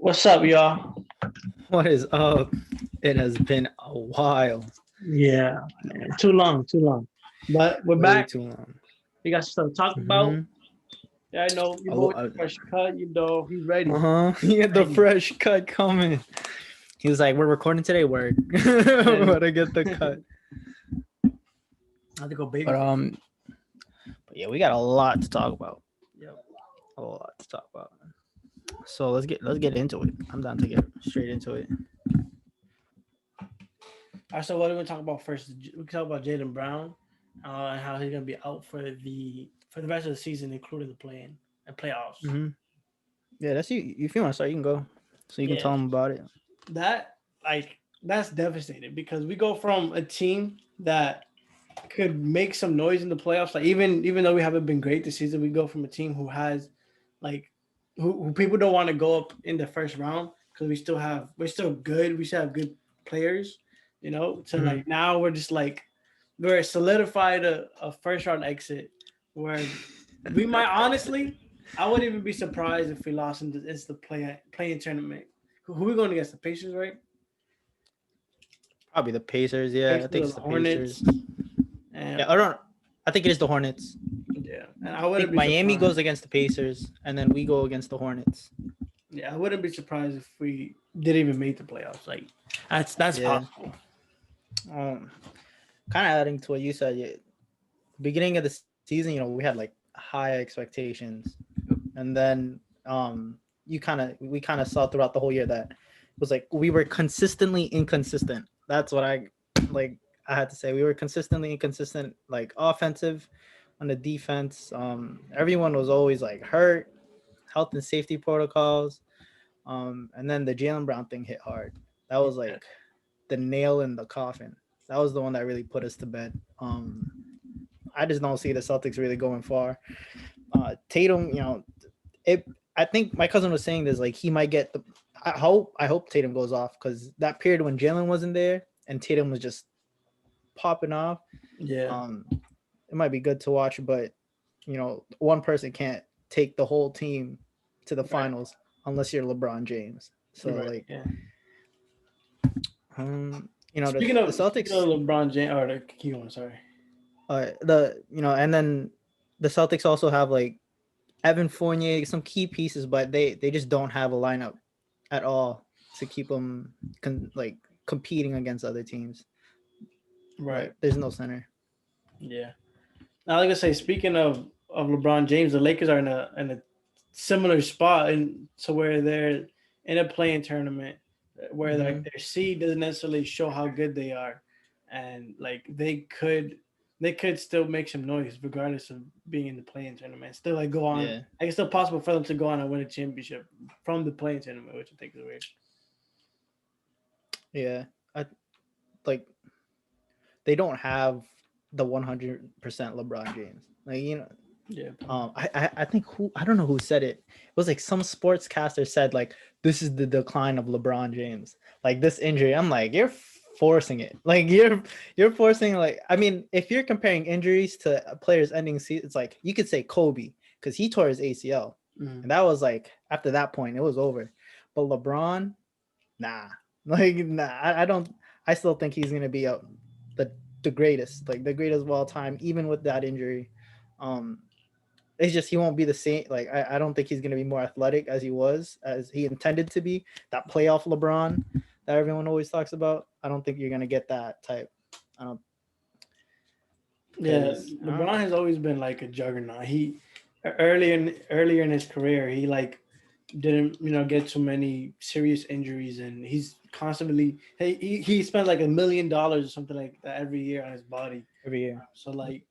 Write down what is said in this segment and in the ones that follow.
What's up, y'all? What is up? It has been a while, Yeah, man. Too long, too long. But we're way back. too long. We got stuff to talk about. Mm-hmm. Yeah, I know your boy Uh fresh cut. He's ready. huh. He had the Ready. fresh cut coming. He was like, "We're recording today. Word, And but I get the cut." I have to go baby. But yeah, we got a lot to talk about. Yep. A lot to talk about. So let's get into it. I'm down to get straight into it. All right, so what are we gonna talk about first? We can talk about Jalen Brown and how he's gonna be out for the rest of the season, including the playing and playoffs. Mm-hmm. Yeah, that's you. If you want to start, you can go. So you can Yeah, tell him about it. that's devastating because we go from a team that could make some noise in the playoffs. Like even though we haven't been great this season, we go from a team who has like who people don't want to go up in the first round because we're still good. We still have good players, So Mm-hmm. like now we're just like we're solidified a first round exit where we might honestly I wouldn't even be surprised if we lost in the playing tournament. Who are we going against? The Pacers, right? Probably the Pacers. Yeah, I Pacers think or it's the the Hornets. Pacers. And Yeah, I don't. I think it is the Hornets. yeah, and I I wouldn't think be Miami surprised. goes against the Pacers, and then we go against the Hornets. Yeah, I wouldn't be surprised if we didn't even make the playoffs. Like that's Yeah. possible. Um, Kind of adding to what you said. Yeah, beginning of the season, we had like high expectations, and then we kind of saw throughout the whole year that it was like we were consistently inconsistent. That's what I had to say. We were consistently inconsistent, like offensive, on the defense. Everyone was always like hurt, health and safety protocols. And then the Jalen Brown thing hit hard. That was Yeah, like the nail in the coffin. That was the one that really put us to bed. I just don't see the Celtics really going far. Tatum, it. I think my cousin was saying this, like he might get the. I hope Tatum goes off because that period when Jalen wasn't there and Tatum was just popping off. yeah, Um, it might be good to watch, but one person can't take the whole team to the right, finals unless you're LeBron James. So right. like, Yeah. the Speaking of Celtics, LeBron James, or the key one, sorry. and then the Celtics also have like Evan Fournier, some key pieces, but they just don't have a lineup at all to keep them like competing against other teams. Right. Like, there's no center. Yeah. Now, like I say, speaking of LeBron James, the Lakers are in a similar spot, and so where they're in a playing tournament where like Hmm. their seed doesn't necessarily show how good they are, and like they could still make some noise regardless of being in the playing tournament. Still like go on. Yeah, Like it's still possible for them to go on and win a championship from the playing tournament, which I think is weird. yeah. I like they don't have the 100% LeBron James. Like Yeah. I think I don't know who said it. It was like some sportscaster said like this is the decline of LeBron James. Like this injury, I'm like you're forcing it. Like you're forcing like I mean if you're comparing injuries to players ending season, it's like you could say Kobe because he tore his ACL, Mhm. and that was like after that point it was over. But LeBron, nah, like nah, I don't. I still think he's gonna be the the greatest, like the greatest of all time, even with that injury. Um, it's just he won't be the same. Like I don't think he's gonna be more athletic as he intended to be. That playoff LeBron that everyone always talks about. I don't think you're gonna get that type. I don't Yeah, because I don't LeBron know. has always been like a juggernaut. He earlier in his career, he like didn't get too many serious injuries, and he's constantly he spends like $1 million or something like that every year on his body. Every year. So like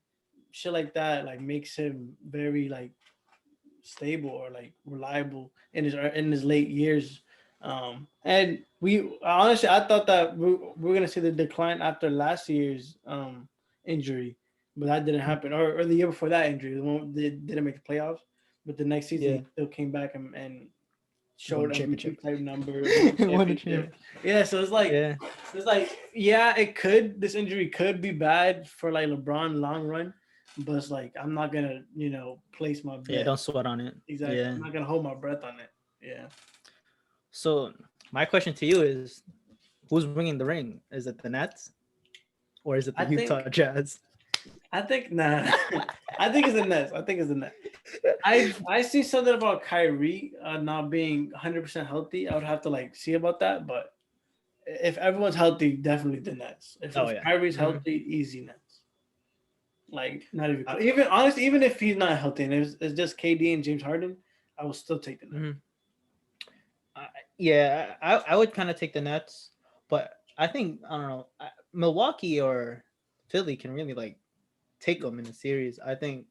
shit like that like makes him very like stable or like reliable in his late years. And we honestly I thought that we were gonna see the decline after last year's injury, but that didn't happen. Or the year before that injury, the one that didn't make the playoffs. But the next season Yeah, he still came back and won showed a MVP championship. type numbers, won Won a championship. championship. Yeah, so Yeah, it's like yeah, it could this injury could be bad for like LeBron long run, but it's like I'm not gonna place my yeah. bet. Don't sweat on it. Exactly, Yeah. I'm not gonna hold my breath on it. Yeah, So my question to you is, who's winning the ring? Is it the Nets or is it the I Utah think Jazz? I think nah. I think it's the Nets. I think it's the Nets. I see something about Kyrie not being 100% healthy. I would have to like see about that, but if everyone's healthy, definitely the Nets. Oh If yeah. Kyrie's Hmm. healthy, easy Nets. Like not even close. Even honestly, even if he's not healthy and it's just KD and James Harden, I will still take the Nets. Hmm. Yeah, I would kind of take the Nets, but I think I don't know, Milwaukee or Philly can really like take them in the series. I think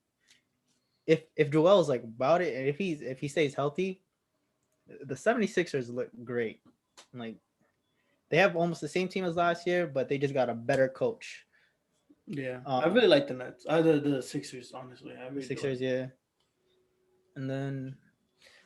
if Joel's like about it, and if he stays healthy, the 76ers look great. Like they have almost the same team as last year, but they just got a better coach. Yeah, I Um, really like the Nets. The Sixers, honestly, I the really do like. Sixers, yeah, and then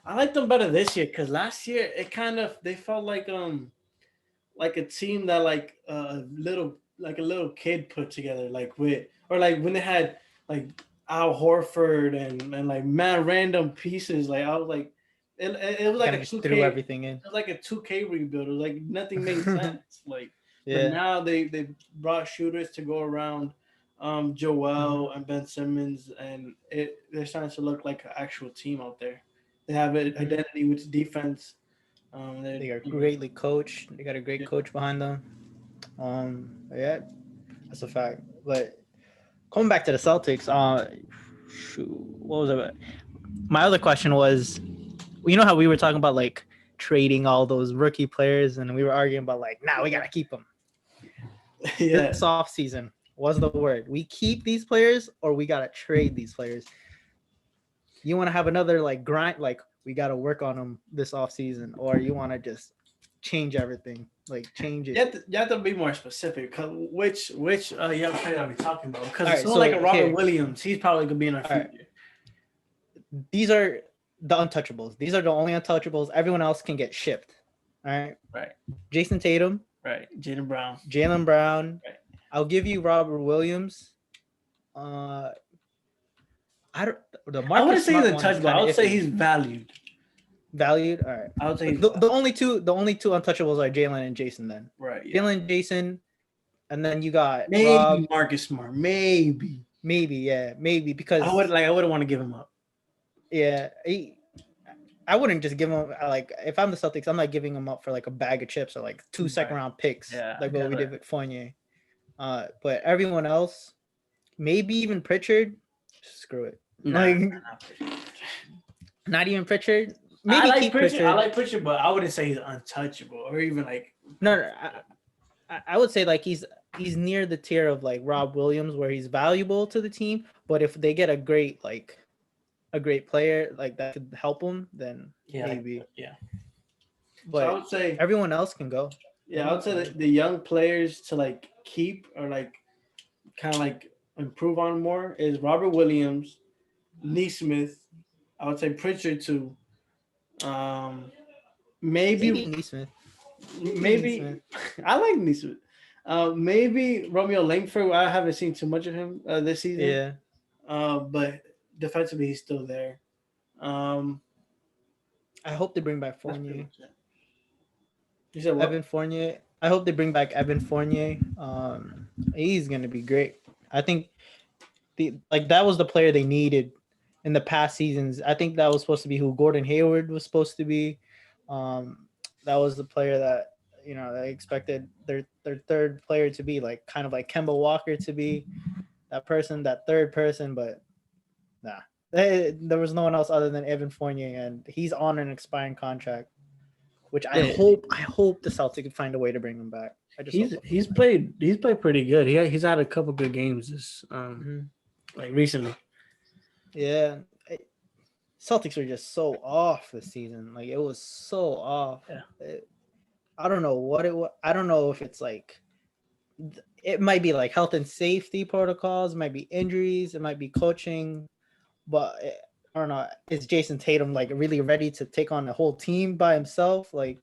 I like them better this year because last year it kind of they felt like a team that like a little kid put together like with or like when they had like Al Horford and like mad random pieces like I was like it was they like kind a of just 2K threw it everything in. was like a 2K rebuild. It was like nothing made sense like but Yeah. now they brought shooters to go around Hmm. Joel and Ben Simmons and they're starting to look like an actual team out there. They have an Hmm. identity with defense. They're They are greatly coached. They got a great yeah. coach behind them. Yeah, that's a fact. But coming back to the Celtics, shoot, what was it? My other question was, you know how we were talking about like trading all those rookie players, and we were arguing about like, nah, we gotta keep them. Yeah. This off season was the word. We keep these players, or we gotta trade these players. You want to have another like grind, like we gotta work on them this off season, or you want to just change everything, like change it. You have to be more specific. Which young player are we talking about? Because All if right, someone like a so Robert here, Williams, he's probably gonna be in our all right, future. these are the untouchables. These are the only untouchables. Everyone else can get shipped. All right, Right, Jason Tatum, right. Jalen Brown. Jalen Brown. Right. I'll give you Robert Williams. Uh, I don't. The I wouldn't Marcus say he's Smart one is untouchable. I kind of would say iffy. he's valued. Valued. All right. I would say he's The only two untouchables are Jalen and Jason. Then right. Yeah. Jalen, Jason, and then you got Maybe Rob. Marcus Smart. Maybe. Maybe, yeah, maybe I would because like. I wouldn't want to give him up. yeah, I wouldn't just give him like if I'm the Celtics, I'm not giving him up for like a bag of chips or like two second Right. round picks Yeah. like what Yeah. we Right. did with Fournier. But everyone else, maybe even Pritchard, screw it. Nah. Like not even Pritchard. I Maybe like keep Pritchard. I Pritchard. like Pritchard, but I wouldn't say he's untouchable or even like. No, I would say like he's near the tier of like Rob Williams where he's valuable to the team. But if they get a great player like that could help them, then Yeah. maybe. Yeah. So I But would say. everyone else can go. Yeah, I would say the young players to like keep or like kind of like improve on more is Robert Williams, Neesmith. I would say Pritchard too. Um, Maybe maybe Neesmith. Maybe Neesmith. maybe I like Neesmith. Maybe Romeo Langford. I haven't seen too much of him this season. Yeah. But defensively he's still there. Um, I hope they bring back that's pretty Fournier. much it. You said what? Evan Fournier. I hope they bring back Evan Fournier. He's gonna be great. I think that was the player they needed in the past seasons. I think that was supposed to be who Gordon Hayward was supposed to be. That was the player that they expected their third player to be like kind of like Kemba Walker to be that person, that third person, but nah. There was no one else other than Evan Fournier, and he's on an expiring contract, which Yeah, I hope the Celtics can find a way to bring him back. I just hope. he's played pretty good. He's had a couple good games this Mhm. like recently. Yeah, Celtics were just so off this season. Like it was so off. Yeah. I don't know what it was. I don't know if it's like it might be like health and safety protocols, it might be injuries, it might be coaching, but I don't know. Is Jason Tatum like really ready to take on the whole team by himself? Like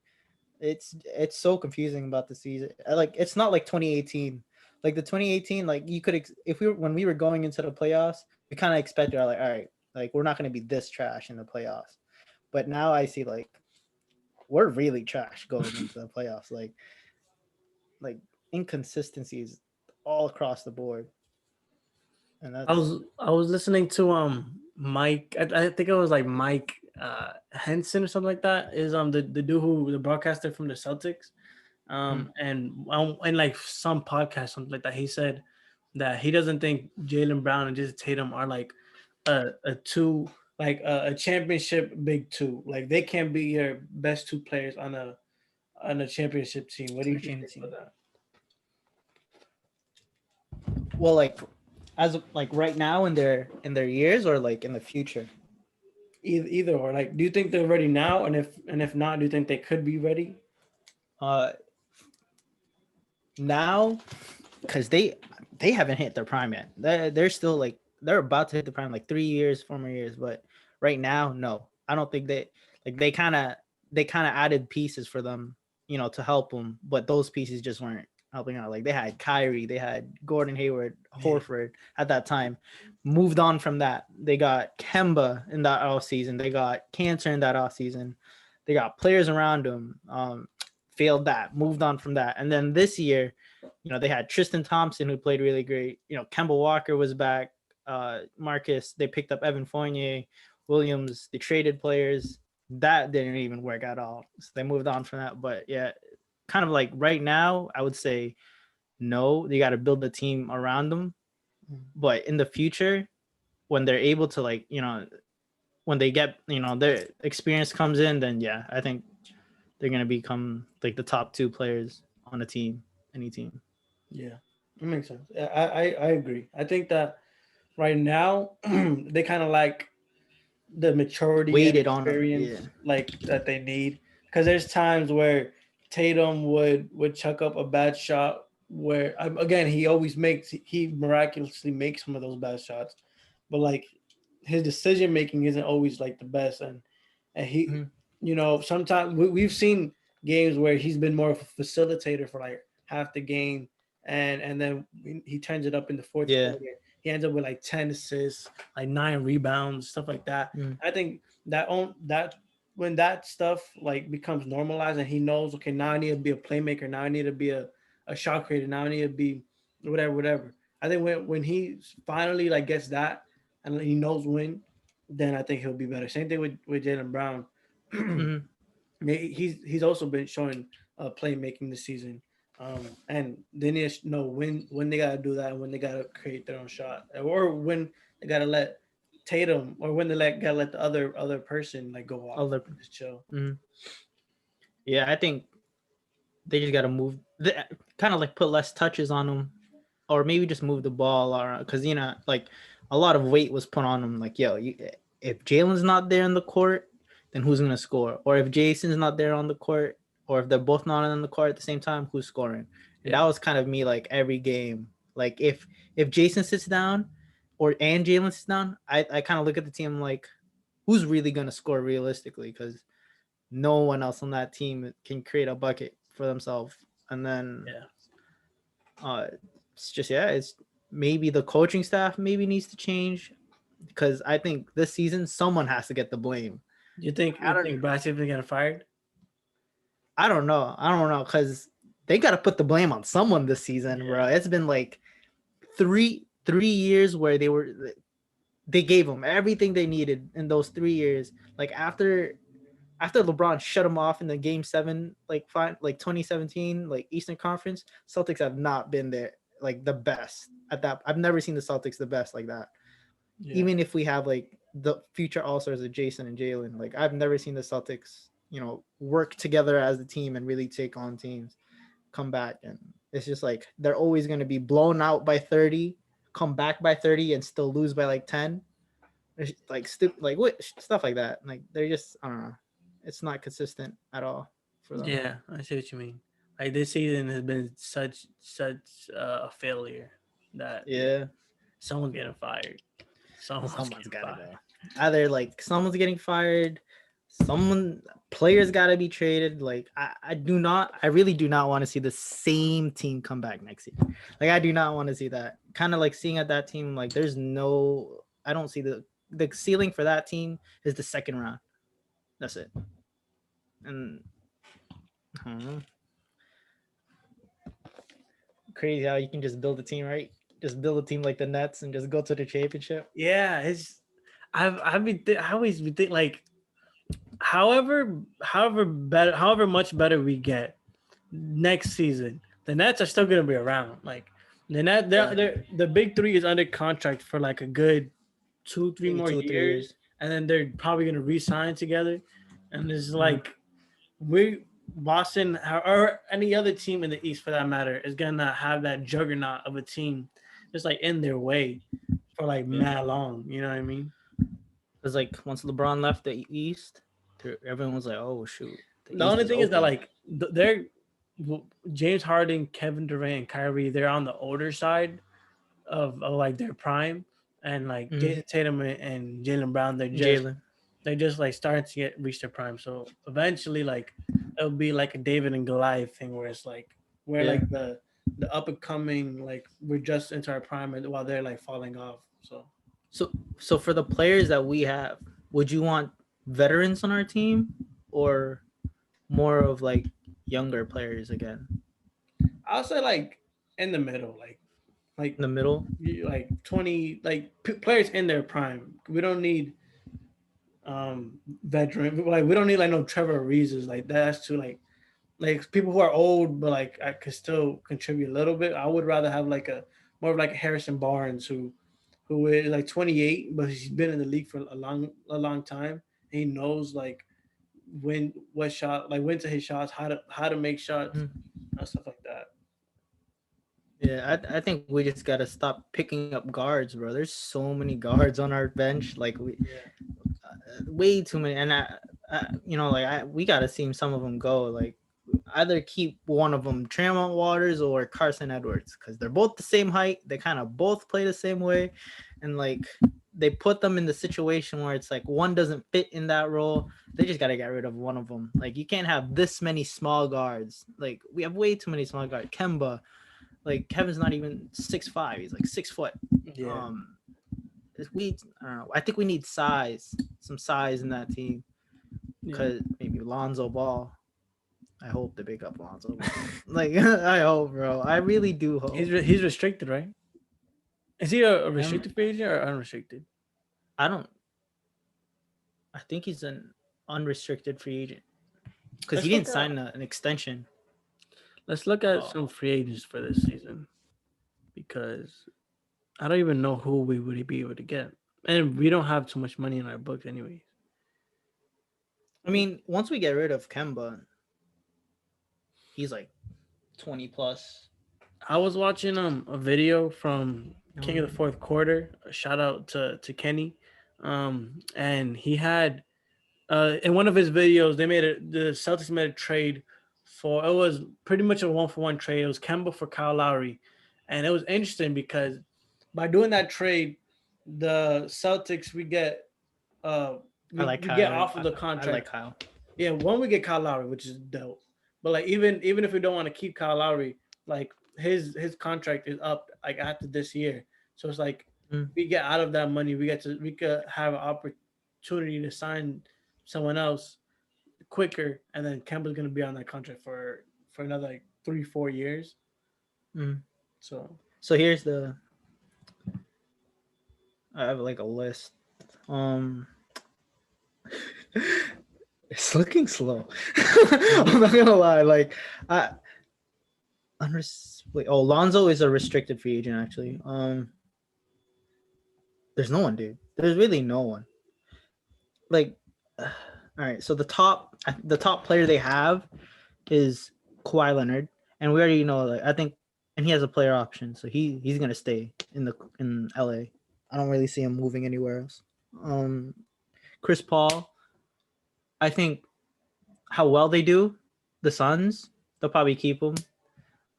it's so confusing about the season. Like it's not like 2018. Like the 2018, like you could if we were when we were going into the playoffs, we kind of expected like all right, like we're not going to be this trash in the playoffs. But now I see like we're really trash going into the playoffs. Like inconsistencies all across the board, and that's I was listening to Mike. I think it was like Mike Henson or something like that. Is the dude who the broadcaster from the Celtics. mm, And in like some podcast something like that, he said that he doesn't think Jalen Brown and Jason Tatum are like a two like a championship big two. Like they can't be your best two players on a championship team. What do you think about team. that? Well, like as of, like right now in their years or like in the future. Either or, like, do you think they're ready now? And if not, do you think they could be ready? Uh, now because they haven't hit their prime yet. They're still like they're about to hit the prime like 3 years, 4 more years. But right now, no, I don't think they like they kind of added pieces for them, to help them. But those pieces just weren't helping out. Like they had Kyrie, they had Gordon Hayward, Yeah, Horford at that time. Moved on from that. They got Kemba in that off season. They got Cancer in that off season. They got players around them. Failed that. Moved on from that. And then this year, they had Tristan Thompson who played really great. Kemba Walker was back. Marcus, they picked up Evan Fournier, Williams. They traded players. That didn't even work at all. So they moved on from that. But yeah, kind of like right now, I would say no. You got to build a team around them. But in the future, when they're able to when they get their experience comes in, then yeah, I think they're gonna become like the top two players on a team, any team. yeah, it makes sense. Yeah, I agree. I think that right now they kind of like the maturity and Waited on them, yeah. experience like that they need, because there's times where Tatum would chuck up a bad shot where again he miraculously makes some of those bad shots, but like his decision making isn't always like the best, and he Mhm. sometimes we've seen games where he's been more of a facilitator for like half the game, and then he turns it up in the fourth Yeah. quarter. He ends up with like 10 assists, like 9 rebounds, stuff like that. Mm. I think that when that stuff like becomes normalized and he knows, okay, now I need to be a playmaker, now I need to be a shot creator, now I need to be whatever. I think when he finally like gets that and he knows when, then I think he'll be better. Same thing with Jalen Brown. Mhm. He's also been showing playmaking this season. And they need to know when they gotta do that and when they gotta create their own shot, or when they gotta let Tatum, or when they gotta let the other person like go off Other. and just chill. Mhm. Yeah, I think they just got to move, kind of like put less touches on them, or maybe just move the ball around because like a lot of weight was put on them. Like, yo, if Jalen's not there in the court, then who's gonna score? Or if Jason's not there on the court, or if they're both not on the court at the same time, who's scoring? And Yeah, that was kind of me like every game. Like if Jason sits down, and Jalen sits down, I kind of look at the team like, who's really gonna score realistically? Because no one else on that team can create a bucket for themselves. And then yeah. uh, it's just it's maybe the coaching staff maybe needs to change because I think this season someone has to get the blame. I You don't think Brad Stevens getting fired? I don't know because they got to put the blame on someone this season, bro. Yeah, It's been like three years where they gave them everything they needed in those 3 years. Like after LeBron shut him off in the game 7, like 2017, like Eastern Conference, Celtics have not been there like the best at that. I've never seen the Celtics the best like that. yeah, Even if we have like the future All Stars of Jason and Jalen, like I've never seen the Celtics, work together as a team and really take on teams, come back, and it's just like they're always going to be blown out by 30, come back by 30, and still lose by like 10. It's like stupid, like what stuff like that. Like they're just I don't know. It's not consistent at all for them. yeah. I see what you mean. Like this season has been such a failure that Yeah, someone's getting fired. Someone's someone's getting got to fired. go. Either like someone's getting fired, someone players got to be traded. Like I really do not want to see the same team come back next year. Like I do not want to see that. Kind of like seeing at that team. Like there's no, I don't see the ceiling for that team is the second round. That's it. And Hmm. Crazy how you can just build a team, right? Just build a team like the Nets and just go to the championship. Yeah, it's I always be think like however much better we get next season, the Nets are still gonna be around. Like the net, Yeah. the big three is under contract for like a good three Maybe more 2 3 years, years. and then they're probably gonna re-sign together. And it's Mhm. like we Boston or any other team in the East for that matter is gonna have that juggernaut of a team just like in their way for like Yeah. mad long. You know what I mean? Because like once LeBron left the East, everyone was like, "Oh shoot, the The East only is thing is that open." like they're James Harden, Kevin Durant, and Kyrie, they're on the older side of like their prime, and like Mm-hmm. Jason Tatum and Jalen Brown, Jalen. they're just like starting to reach their prime. So eventually, like it'll be like a David and Goliath thing, where it's like we're Yeah. like the up and coming, like we're just into our prime, while they're like falling off. So So so for the players that we have, would you want veterans on our team or more of like younger players again I'll say like in the middle, in the middle? like 20 like players in their prime. We don't need veteran, like we don't need like no Trevor Reeses like that. That's too like people who are old but like I could still contribute a little bit. I would rather have like a more of like a Harrison Barnes who is like 28 but he's been in the league for a long time. He knows like when to hit shots, how to make shots, Mhm. stuff like that. Yeah, I think we just gotta stop picking up guards, bro. There's so many guards on our bench, like Yeah. way too many, and we gotta see some of them go. Like either keep one of them, Tremont Waters or Carson Edwards, because they're both the same height. They kind of both play the same way, and like they put them in the situation where it's like one doesn't fit in that role. They just gotta get rid of one of them. Like you can't have this many small guards. Like we have way too many small guards. Kemba, like Kevin's not even 6'5". He's like 6 foot. Yeah. Um, we I don't know. I think we need size, some size in that team. Yeah. Cause maybe Lonzo Ball. I hope they pick up Lonzo Ball. Like I hope, bro. I really do hope. He's restricted, right? Is he a Um, restricted free agent or unrestricted? I don't. I think he's an unrestricted free agent because he Let's didn't look at sign an extension. let's look at Oh, some free agents for this season because I don't even know who we would be able to get, and we don't have too much money in our books, anyways. I mean, once we get rid of Kemba, he's like 20 plus. I was watching a video from King of the Um, Fourth Quarter. A shout out to Kenny, and he had in one of his videos the Celtics made a trade for it was pretty much a 1-for-1 trade. It was Kemba for Kyle Lowry, and it was interesting because by doing that trade, the Celtics we get I like we get Kyle. off of the I like contract. Kyle. Yeah, one we get Kyle Lowry, which is dope. But like even if we don't want to keep Kyle Lowry, like his contract is up like after this year. So it's like Mm, we get out of that money, we could have an opportunity to sign someone else quicker, and then Kemba's gonna be on that contract for another like 3-4 years. mm. So So here's the. I have like a list. Um, it's looking slow. I'm not gonna lie. Like, I wait, oh, Lonzo is a restricted free agent actually. There's no one, dude. There's really no one. Like, all right. So the top player they have is Kawhi Leonard, and we already know. Like, I think, and he has a player option, so he's gonna stay in LA. I don't really see him moving anywhere else. Um, Chris Paul. I think how well they do, the Suns, they'll probably keep him.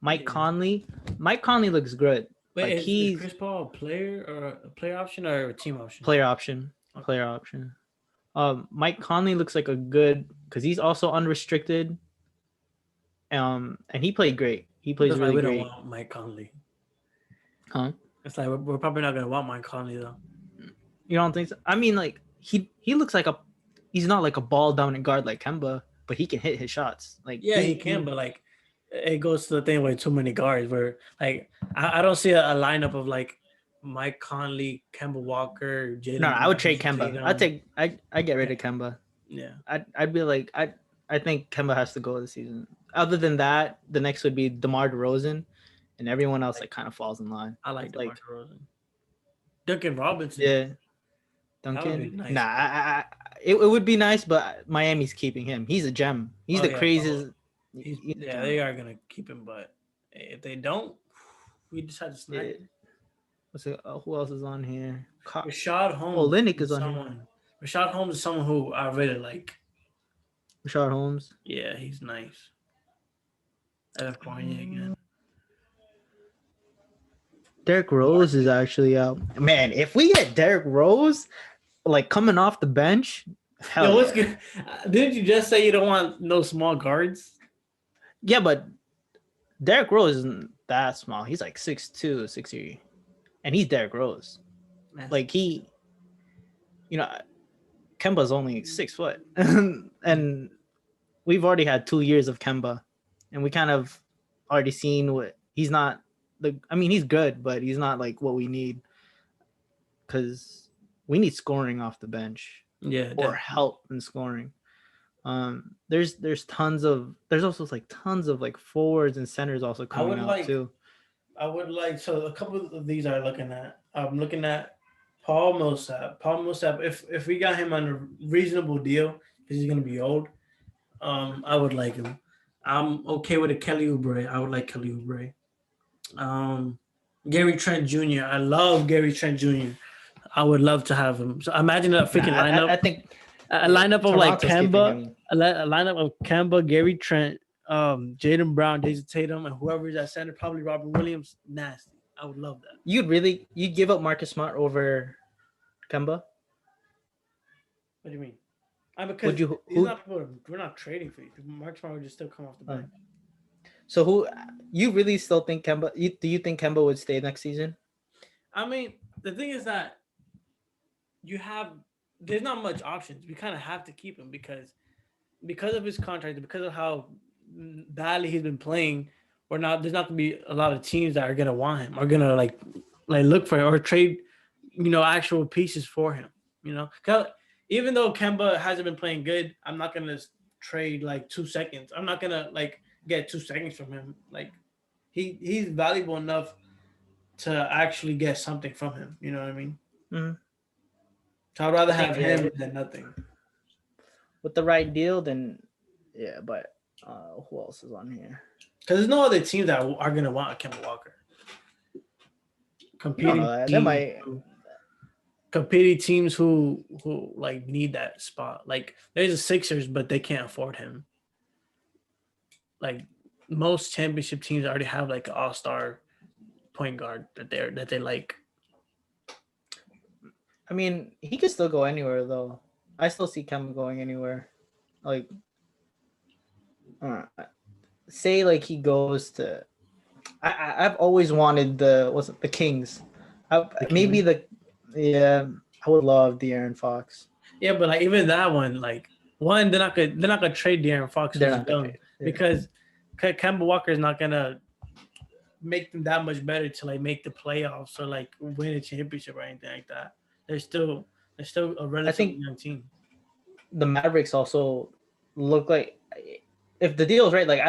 Mike yeah. Conley. Mike Conley looks good. Wait, Like is he's Chris Paul a player or a player option or a team option? player option. Okay. Player option. Mike Conley looks like a good because he's also unrestricted. And he played great. He plays That's why really we don't great. want Mike Conley. Huh? It's like we're probably not gonna want Mike Conley though. You don't think so? I mean, like he looks like he's not like a ball dominant guard like Kemba. but he can hit his shots. Like Yeah, he can, but like it goes to the thing with too many guards where like I don't see a lineup of like Mike Conley, Kemba Walker, no, Jalen I would Brown, trade Jason Kemba. Tatum. I get rid Yeah, of Kemba. yeah, I'd be like I think Kemba has to go this season. Other than that, the next would be DeMar DeRozan, and everyone else like kind of falls in line. I like DeMar Like DeRozan. Duncan Robinson, yeah, that would be Duncan. Nah, nice. it would be nice, but Miami's keeping him. He's a gem. He's Oh the yeah, craziest. he's He's a yeah, gem. they are gonna keep him, but if they don't, we just had to snag Yeah. him. What's it, who else is on here? Rashad Oh, Holmes Linux is is on here. someone. Rashad Holmes is someone who I really like. Rashard Holmes. Yeah, he's nice. Fournier again. Derrick Rose is actually out. Man, if we get Derrick Rose, like coming off the bench, hell Yo, what's yeah. good? Didn't you just say you don't want no small guards? Yeah, but Derrick Rose isn't that small. He's like 6'2", 6'3", and he's Derrick Rose. Man, Like you know, Kemba's only 6 foot, and we've already had 2 years of Kemba, and we kind of already seen what he's not. I mean, he's good, but he's not like what we need because we need scoring off the bench yeah, or definitely. help in scoring. There's also like tons of like forwards and centers also I coming would out like, too. so a couple of these are looking at. I'm looking at Paul Millsap. Paul Millsap, if we got him on a reasonable deal, because he's gonna be old, I would like him. I'm okay with a Kelly Oubre. I would like Kelly Oubre. Um, Gary Trent Jr. I love Gary Trent Jr. I would love to have him. So imagine a Nah, freaking lineup, I think a lineup of like Toronto's keeping Kemba, him. a lineup of Kemba, Gary Trent, Jaden Brown, Jason Tatum, and whoever's at center, probably Robert Williams. Nasty. I would love that. You'd give up Marcus Smart over Kemba? What do you mean? Because Would you these who? not people. We're not trading for you. Mark Smart would just still come off the bench. So who? You really still think Kemba? Do you think Kemba would stay next season? I mean, the thing is that you have there's not much options. We kind of have to keep him because of his contract, because of how badly he's been playing. Or not, there's not gonna be a lot of teams that are gonna want him, are gonna like look for him or trade, actual pieces for him. 'Cause even though Kemba hasn't been playing good, I'm not gonna trade like 2 seconds. I'm not gonna like get 2 seconds from him. Like he's valuable enough to actually get something from him. You know what I mean? Mm-hmm. So I'd rather I think, have him than nothing. With the right deal, then yeah. But who else is on here? Because there's no other teams that are gonna want Kemba Walker. Competing teams who like need that spot. Like there's the Sixers, but they can't afford him. Like most championship teams already have like an all-star point guard that they like. I mean, he could still go anywhere though. I still see Kemba going anywhere. Like, say like he goes to. I've always wanted the Kings. Maybe yeah. I would love De'Aaron Fox. Yeah, but like even that one, like one, they're not gonna trade De'Aaron Fox They're not gonna trade. Because Kemba Walker is not gonna make them that much better to like make the playoffs or like win a championship or anything like that. They're still a relatively young team. The Mavericks also look like, if the deal is right, like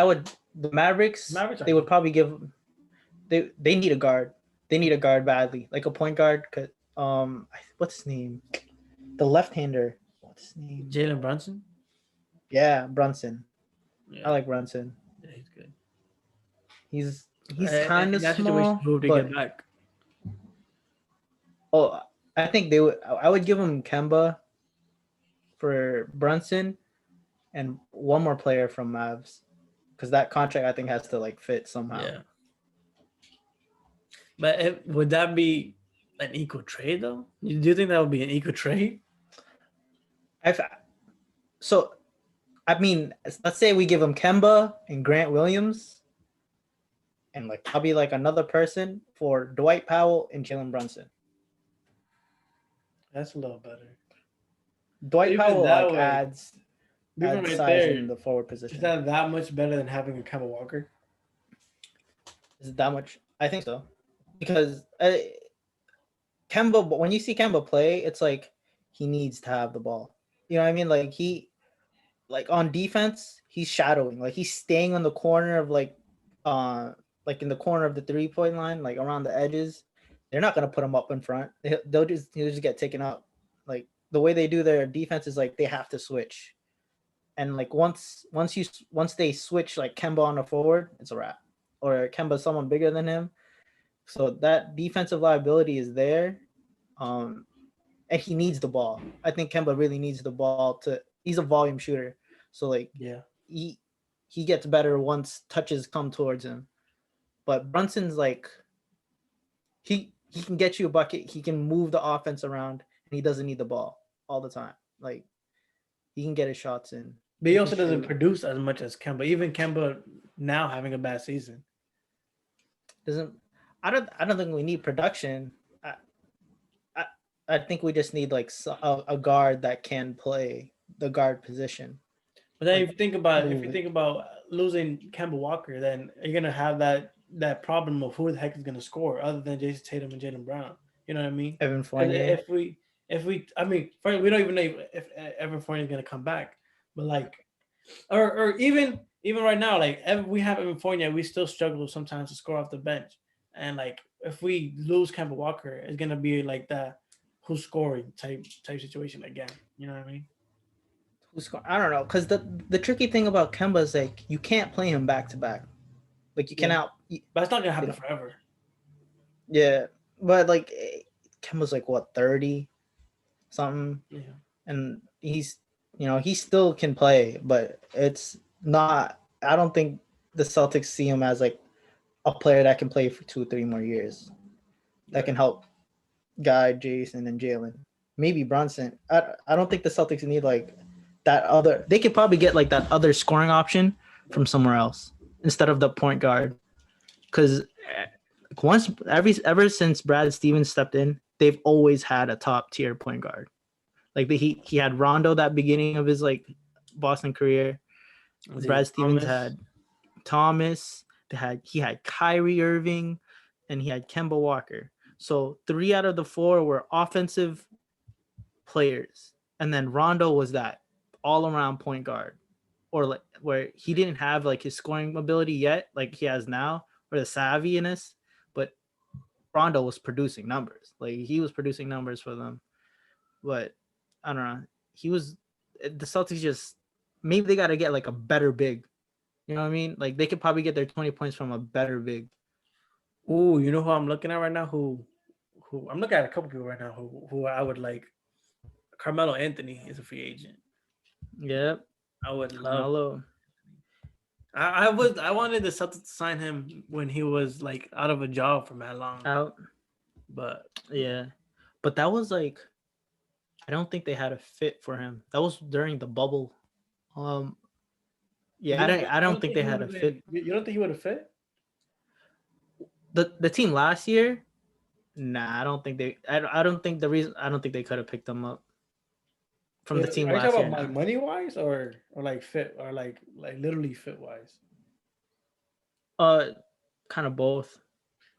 the Mavericks they would probably give. They need a guard. They need a guard badly, like a point guard. Cause what's his name? The left-hander. What's his name? Jalen Brunson. Yeah, Brunson. Yeah. I like Brunson. Yeah, he's good. He's kind of small. To get back. Oh, I think I would give him Kemba for Brunson and one more player from Mavs, because that contract I think has to like fit somehow. Yeah. But would that be an equal trade though? Do you think that would be an equal trade? So, I mean, let's say we give him Kemba and Grant Williams, and like probably like another person for Dwight Powell and Jalen Brunson. That's a little better. Dwight Powell adds. Even at right size there, in the forward is position. that much better than having a Kemba Walker? Is it that much? I think so. Because Kemba, when you see Kemba play, it's like he needs to have the ball. You know what I mean? Like like on defense, he's shadowing. Like he's staying on the corner of like in the corner of the 3-point line, like around the edges. They're not gonna put him up in front. He'll just get taken up. Like the way they do their defense is like they have to switch. And like once they switch like Kemba on the forward, it's a wrap. Or Kemba someone bigger than him. So that defensive liability is there. Um, and he needs the ball. I think Kemba really needs the ball to. He's a volume shooter, so like Yeah. he he gets better once touches come towards him. But Brunson's like he can get you a bucket. He can move the offense around, and he doesn't need the ball all the time. Like he can get his shots in. But he He can also doesn't shoot. produce as much as Kemba. Even Kemba now having a bad season. Doesn't I don't think we need production. I, I think we just need like a guard that can play the guard position. But then Like if move you it. think about losing Kemba Walker, then you're gonna have that problem of who the heck is gonna score other than Jason Tatum and Jalen Brown. You know what I mean? Evan Because Fournier. I mean, we don't even know if Evan Fournier is gonna come back, but like, or even right now, like we have Evan Fournier, we still struggle sometimes to score off the bench, and like if we lose Kemba Walker, it's gonna be like that who's scoring type situation again. You know what I mean? I don't know, because the tricky thing about Kemba is like you can't play him back to back. Like you Yeah, cannot, but it's not gonna you happen know. forever. Yeah, but like Kemba's like what 30 something, Yeah. and he's he still can play, but it's not. I don't think the Celtics see him as like a player that can play for 2 3 more years that Right. can help guide Jason and Jalen. Maybe Brunson. I don't think the Celtics need like that other. They could probably get like that other scoring option from somewhere else instead of the point guard. Because once ever since Brad Stevens stepped in, they've always had a top tier point guard. Like he had Rondo that beginning of his like Boston career. Was Brad it Stevens Thomas? had Thomas. He had Kyrie Irving, and he had Kemba Walker. So 3 out of the 4 were offensive players, and then Rondo was that all around point guard, or like where he didn't have like his scoring ability yet, like he has now, or the savviness, but Rondo was producing numbers. Like he was producing numbers for them, but I don't know. He was the Celtics just maybe they got to get like a better big. You know what I mean? Like they could probably get their 20 points from a better big. Ooh, you know who I'm looking at right now? Who I'm looking at a couple people right now who I would like. Carmelo Anthony is a free agent. Yep, I would love. Carmelo I wanted the Celtics to sign him when he was like out of a job for that long, out. but Yeah, but that was like I don't think they had a fit for him. That was during the bubble. Um, yeah, I you don't don't think think they he would had have a fit. been? You don't think he would have fit? The team last year, nah, I don't think they. I don't think the reason I don't think they could have picked them up from the Wait, team are you last talking year. about like Nah, money wise or like fit or like literally fit wise? uh, kind of both.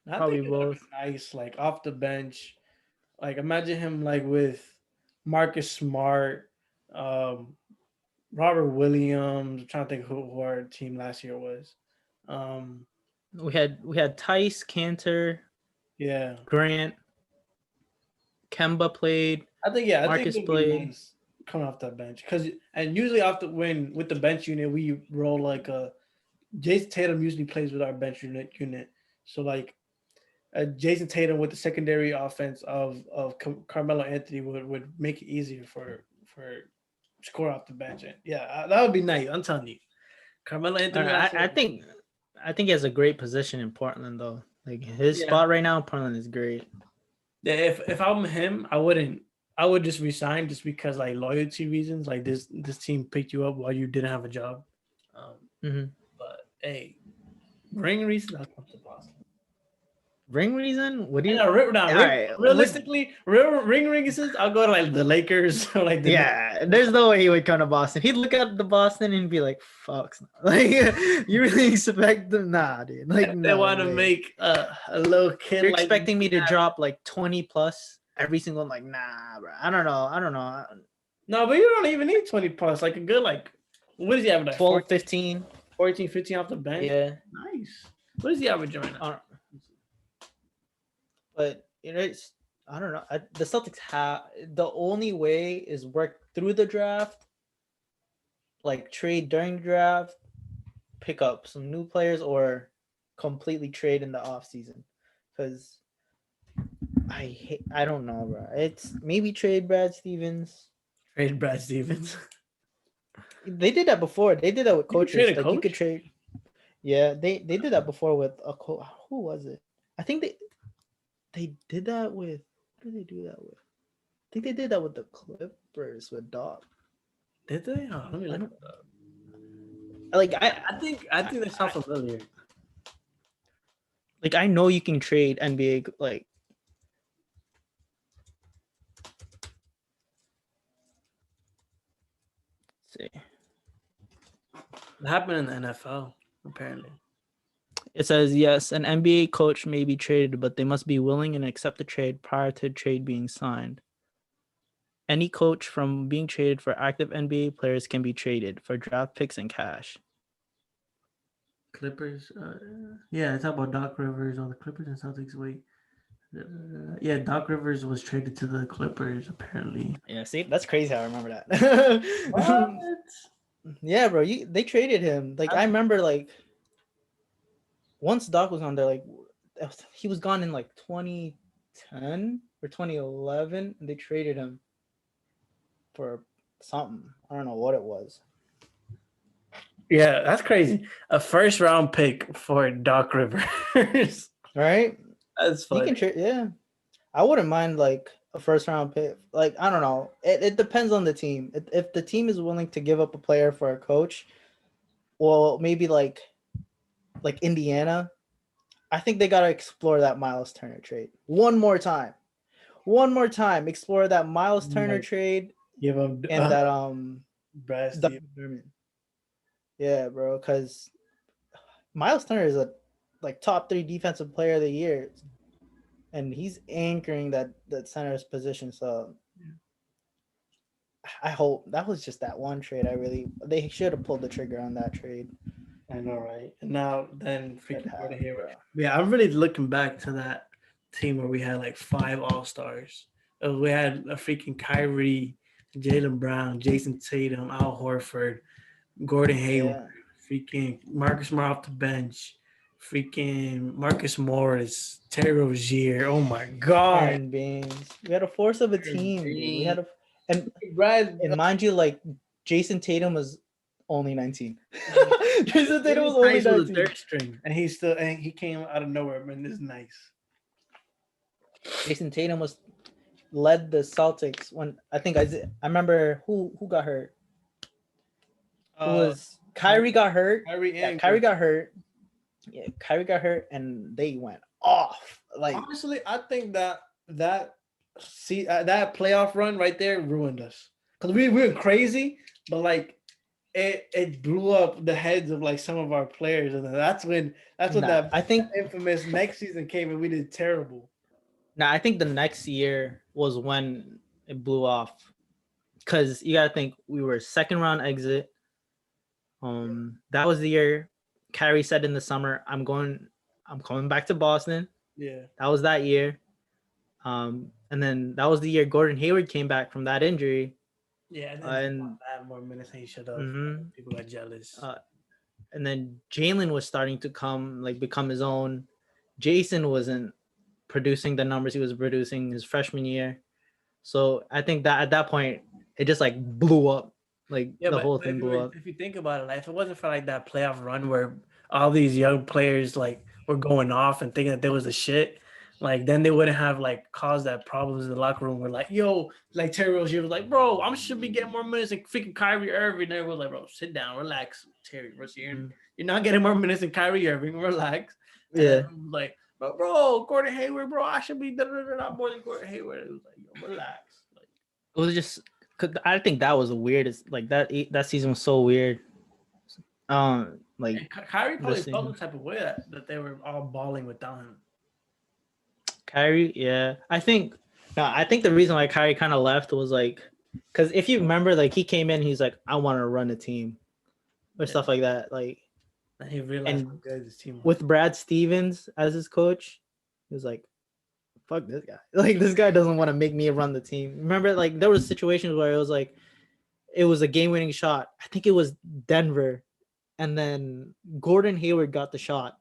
I think Probably it would have both. been nice, like off the bench. Like imagine him like with Marcus Smart, um, Robert Williams. I'm trying to think who our team last year was. Um, We had Tice, Cantor, yeah, Grant, Kemba played, I think Marcus it would be played. nice coming off that bench because and usually after when with the bench unit we roll like a Jason Tatum usually plays with our bench unit. So like Jason Tatum with the secondary offense of Carmelo Anthony would make it easier for score off the bench. And yeah, that would be nice. I'm telling you, Carmelo I, don't Anthony know, last year. I think he has a great position in Portland though. Like his Yeah, spot right now in Portland is great. yeah. If I'm him, I wouldn't. I would just resign just because like loyalty reasons. Like this team picked you up while you didn't have a job. Um, Hmm. but hey, ring reasons, I'll come to Boston. Ring reason? What do And you? All right. realistically, real ring reasons, I'll go to like the Lakers or like the Yeah, there's no way he would come to Boston. He'd look at the Boston and be like, "Fucks." Like, you really expect them? Nah, dude. Like, they no want to way. make a little kid You're like expecting me to drop like 20 plus every single. Like, nah, bro. I don't know. I don't know. no, but you don't even need 20 plus. Like a good like what does he have like 12, 15. 14, 15 off the bench? Yeah. Nice. What is the average right now? But it's I don't know. The Celtics have the only way is work through the draft, like trade during the draft, pick up some new players, or completely trade in the off season. Because I don't know, bro. It's maybe trade Brad Stevens. Trade Brad Stevens. They did that before. They did that with You could trade coaches. a Like you could coach? trade. Yeah, they did that before with a coach. Who was it? I think they did that with. Who did they do that with? I think they did that with the Clippers with Doc. Did they? Oh, let me look it up. Like I think they sound familiar. like I know you can trade NBA like. Let's see. It happened in the NFL, apparently. It says yes, an NBA coach may be traded, but they must be willing and accept the trade prior to trade being signed. Any coach from being traded for active NBA players can be traded for draft picks and cash. Clippers. Yeah, it's about Doc Rivers on the Clippers and Celtics. Wait. Yeah, Doc Rivers was traded to the Clippers, apparently. Yeah, see, that's crazy how I remember that. What? Yeah, bro, they traded him. Like I remember, like once Doc was on there, like he was gone in like 2010 or 2011, and they traded him for something. I don't know what it was. Yeah, that's crazy. A first round pick for Doc Rivers. Right? That's funny. You can trade, yeah. I wouldn't mind like a first round pick. Like I don't know. It depends on the team. If the team is willing to give up a player for a coach, well, maybe like Indiana, I think they gotta explore that Miles Turner trade one more time. One more time, explore that Miles Turner trade. Give him and that Brad Stevens. Yeah, bro, because Miles Turner is a like top 3 defensive player of the year, and he's anchoring that center's position. So I hope that was just that one trade. They should have pulled the trigger on that trade. I know, right? And now then freaking Gordon Hayward. Yeah, I'm really looking back to that team where we had like 5 All-Stars. We had a freaking Kyrie, Jalen Brown, Jason Tatum, Al Horford, Gordon Hayward, freaking Marcus Smart off the bench, freaking Marcus Morris, Terry Rozier. Oh my God! Aaron Baines. We had a force of a team. We had and mind you, like Jason Tatum was only 19. Jason Tatum was only 19. The third string, and he came out of nowhere. Man, this is nice. Jason Tatum led the Celtics when I remember who got hurt. It was Kyrie got hurt. Kyrie got hurt. Yeah, Kyrie got hurt, and they went off. Like honestly, I think that playoff run right there ruined us because we went crazy, but like it blew up the heads of like some of our players, and that's when I think infamous next season came and we did terrible. Now I think the next year was when it blew off, because you gotta think we were second round exit. That was the year Kyrie said in the summer, I'm coming back to Boston. Yeah, that was that year. And then that was the year Gordon Hayward came back from that injury. Yeah, and had more minutes than he should have. Mm-hmm. People got jealous. And then Jalen was starting to become his own. Jason wasn't producing the numbers he was producing his freshman year. So I think that at that point it just like blew up. The whole thing blew up. If you think about it, like, if it wasn't for like that playoff run where all these young players like were going off and thinking that there was a shit, like then they wouldn't have like caused that problems in the locker room where like, yo, like Terry Rozier was like, bro, I should be getting more minutes than freaking Kyrie Irving. And everyone was like, bro, sit down, relax, Terry Rozier. Mm-hmm. You're not getting more minutes than Kyrie Irving, relax. And yeah. like, bro, Gordon Hayward, bro, I should be not more than Gordon Hayward. It was like, yo, relax. Like, It was just, cause I think that was the weirdest. Like that season was so weird. Like and Kyrie the probably felt season. the type of way that they were all balling without him. Kyrie, yeah. I think the reason why Kyrie kind of left was like, because if you remember, like he came in, he's like, I want to run a team or Yeah. stuff like that. Like, And he realized how and good his team was. with Brad Stevens as his coach, he was like, fuck this guy. Like this guy doesn't want to make me run the team. Remember, like there was situations where it was like, it was a game-winning shot. I think it was Denver, and then Gordon Hayward got the shot,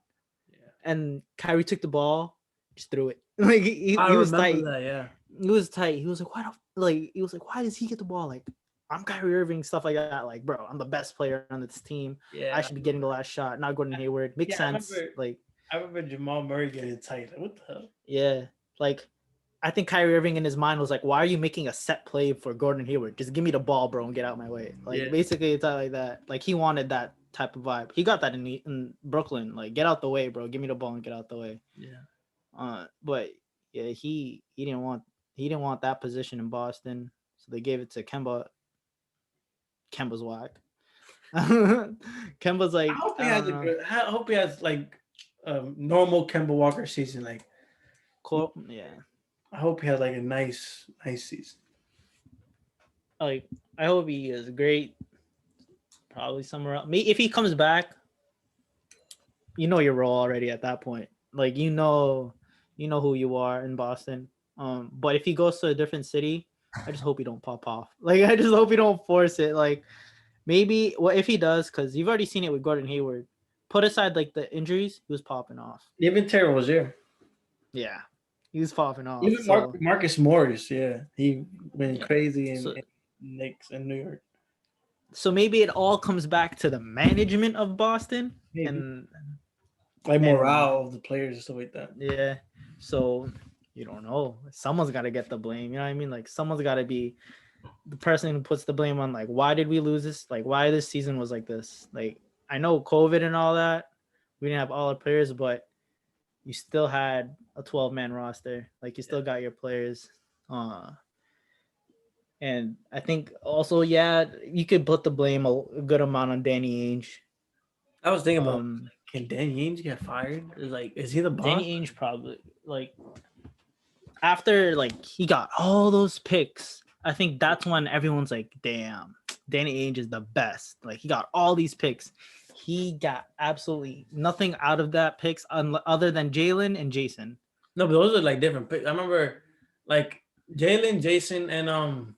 Yeah. and Kyrie took the ball, just threw it. Like I he was remember tight. that, yeah. He was tight. He was like, why does he get the ball? Like, I'm Kyrie Irving, stuff like that. Like, bro, I'm the best player on this team. Yeah. I should be getting the last shot, not Gordon Hayward. Makes sense. I remember Jamal Murray getting tight. Like, what the hell? Yeah. Like, I think Kyrie Irving in his mind was like, why are you making a set play for Gordon Hayward? Just give me the ball, bro, and get out of my way. Like, basically, it's like that. Like, he wanted that type of vibe. He got that in Brooklyn. Like, get out the way, bro. Give me the ball and get out the way. Yeah. But yeah, he didn't want that position in Boston, so they gave it to Kemba. Kemba's whack. Kemba's like, I hope he has like normal Kemba Walker season. Like, cool. Yeah. I hope he has like a nice season. Like, I hope he is great. Probably somewhere else. Me, if he comes back, you know your role already at that point. Like, you know who you are in Boston. But if he goes to a different city, I just hope he don't pop off. Like, I just hope he don't force it. Like, maybe if he does, because you've already seen it with Gordon Hayward. Put aside like the injuries, he was popping off. Even Terry Rozier. Yeah, he was popping off. Even Marcus Morris, yeah, he went crazy in Knicks in New York. So maybe it all comes back to the management of Boston and like morale of the players and stuff like that. Yeah. So you don't know. Someone's got to get the blame. You know what I mean? Like someone's got to be the person who puts the blame on. Like, why did we lose this? Like, why this season was like this? Like, I know COVID and all that. We didn't have all our players, but you still had a 12-man roster. Like, you still got your players. And I think also, you could put the blame a good amount on Danny Ainge. I was thinking about, can Danny Ainge get fired? Is he the boss? Danny Ainge probably, like, after, like, he got all those picks, I think that's when everyone's like, damn, Danny Ainge is the best. Like, he got all these picks. He got absolutely nothing out of that picks other than Jalen and Jason. No, but those are, like, different picks. I remember, like, Jalen, Jason, and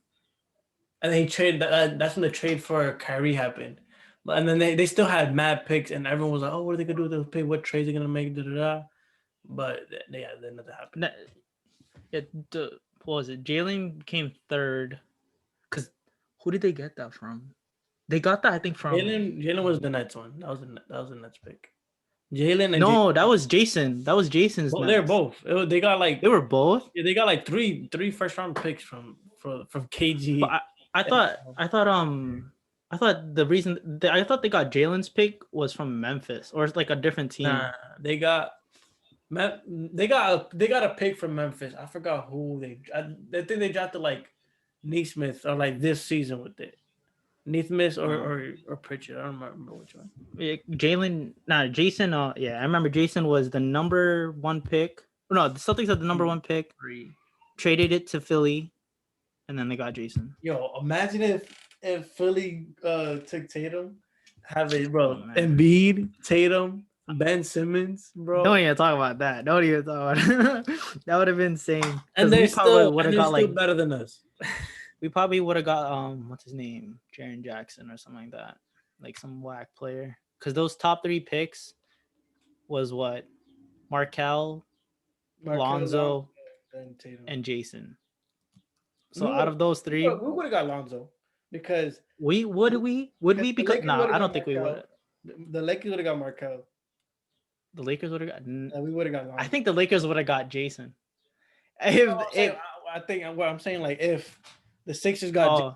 they traded. That's when the trade for Kyrie happened. And then they still had mad picks, and everyone was like, "Oh, what are they gonna do with those picks? What trades are gonna make?" Da da da. But then nothing happened. What was it? Jalen came third. Cause who did they get that from? They got that, I think, from Jalen was the Nets one. That was the Nets pick. Jalen and that was Jason. That was Jason's. Well, they're both. They got like they were both. Yeah, they got like three first round picks from KG. But I thought the reason I thought they got Jalen's pick was from Memphis or like a different team. Nah, they got a pick from Memphis. I forgot who I think they drafted like Neesmith or like this season with it. Neesmith or Pritchard. I don't remember which one. Jason. I remember Jason was the number one pick. No, the Celtics had the number one pick. Traded it to Philly, and then they got Jason. Yo, imagine if Philly took Tatum, have it, bro. Embiid, Tatum, Ben Simmons, bro. Don't even talk about that. Don't even talk about it. That would have been insane. And they're still better than us. We probably would have got what's his name, Jaren Jackson or something like that, like some whack player. Because those top three picks was what Markel, Lonzo, and Jason. So out of those three, we would have got Lonzo because would we? Because I don't think we would. The Lakers would have got Markel. The Lakers would have got. We would have got Lonzo. I think the Lakers would have got Jason. I think what I'm saying, like if the Sixers got Jason,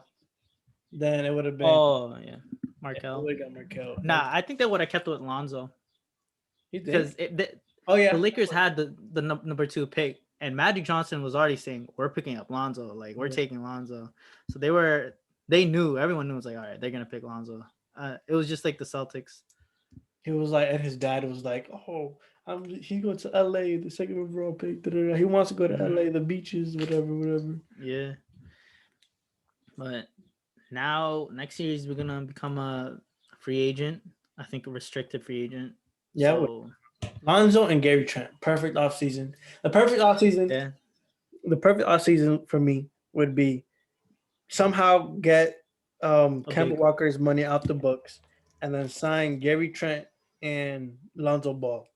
then it would have been. Oh yeah, Markel. We would have got Markel. Nah, I think they would have kept it with Lonzo. Because Oh the yeah, Lakers had the number 2 pick, and Magic Johnson was already saying we're picking up Lonzo, like we're yeah. taking Lonzo. So everyone knew it was like all right, they're gonna pick Lonzo. It was just like the Celtics. He was like, and his dad was like, "Oh, he going to LA, the second overall pick. Da, da, da. He wants to go to Mhm. LA, the beaches, whatever, whatever." Yeah, but now next year we're gonna become a free agent. I think a restricted free agent. Yeah, So Lonzo and Gary Trent, perfect off season. The perfect off season, yeah, the perfect off season for me would be somehow get a Kemba big. Walker's money off the books, and then sign Gary Trent and Lonzo Ball.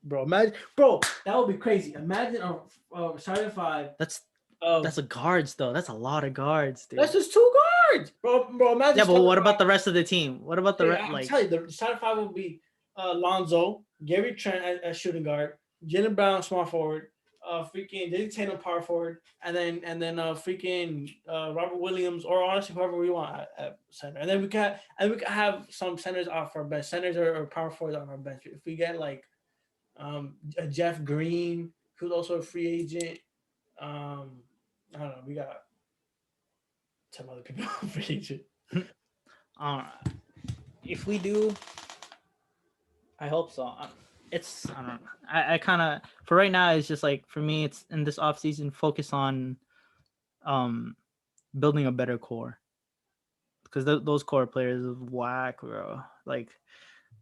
Bro, imagine, bro, that would be crazy. Imagine a starting five That's of that's a guards though. That's a lot of guards, that's dude. just two guards, bro. Bro, imagine Yeah, but starting what five. about the rest of the team? What about the Dude, rest? I'm Like, telling you, the starting five will be Lonzo, Gary Trent as shooting guard, Jalen Brown small forward, freaking Jason Tatum power forward, and then freaking Robert Williams, or honestly whoever we want at center, and then we can have some centers off our bench, centers or power forwards off our bench. If we get like a Jeff Green, who's also a free agent, I don't know, we got some other people free agent. uh, if we do, I hope so. It's I don't know. I kind of for right now. It's just like for me. It's in this off season. Focus on um building a better core because those core players is whack, bro. Like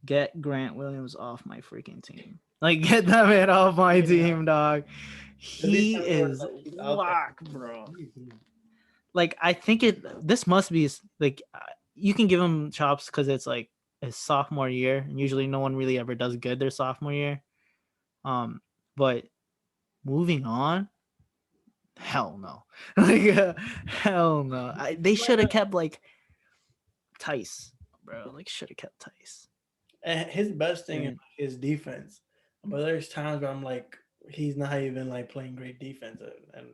get Grant Williams off my freaking team. Like get that man off my Yeah, team, dog. at least He tell me where is like he's out there. whack, bro. Like I think this must be like you can give him chops because it's like his sophomore year, and usually no one really ever does good their sophomore year. But moving on, hell no, like hell no. They should have kept like Tice, bro. Like should have kept Tice. And his best thing is And his defense, but there's times where I'm like, he's not even like playing great defense, and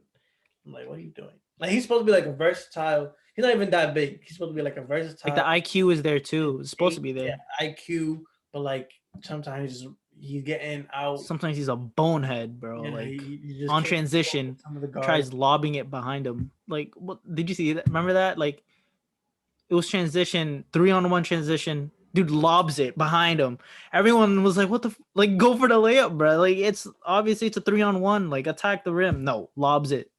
I'm like, what are you doing? Like he's supposed to be like a versatile. He's not even that big. He's supposed to be like a like the versatile IQ is there too. It's supposed to be yeah, there. IQ, but like sometimes he's getting out. Sometimes he's a bonehead, bro. Yeah, Like he just on can't control transition, some of the guards. tries lobbing it behind him. Like what did you see that? Remember that? Like it was transition, 3-on-1 transition. Dude lobs it behind him. Everyone was like, "What the like? Go for the layup, bro!" Like it's obviously it's a 3-on-1. Like attack the rim. No, lobs it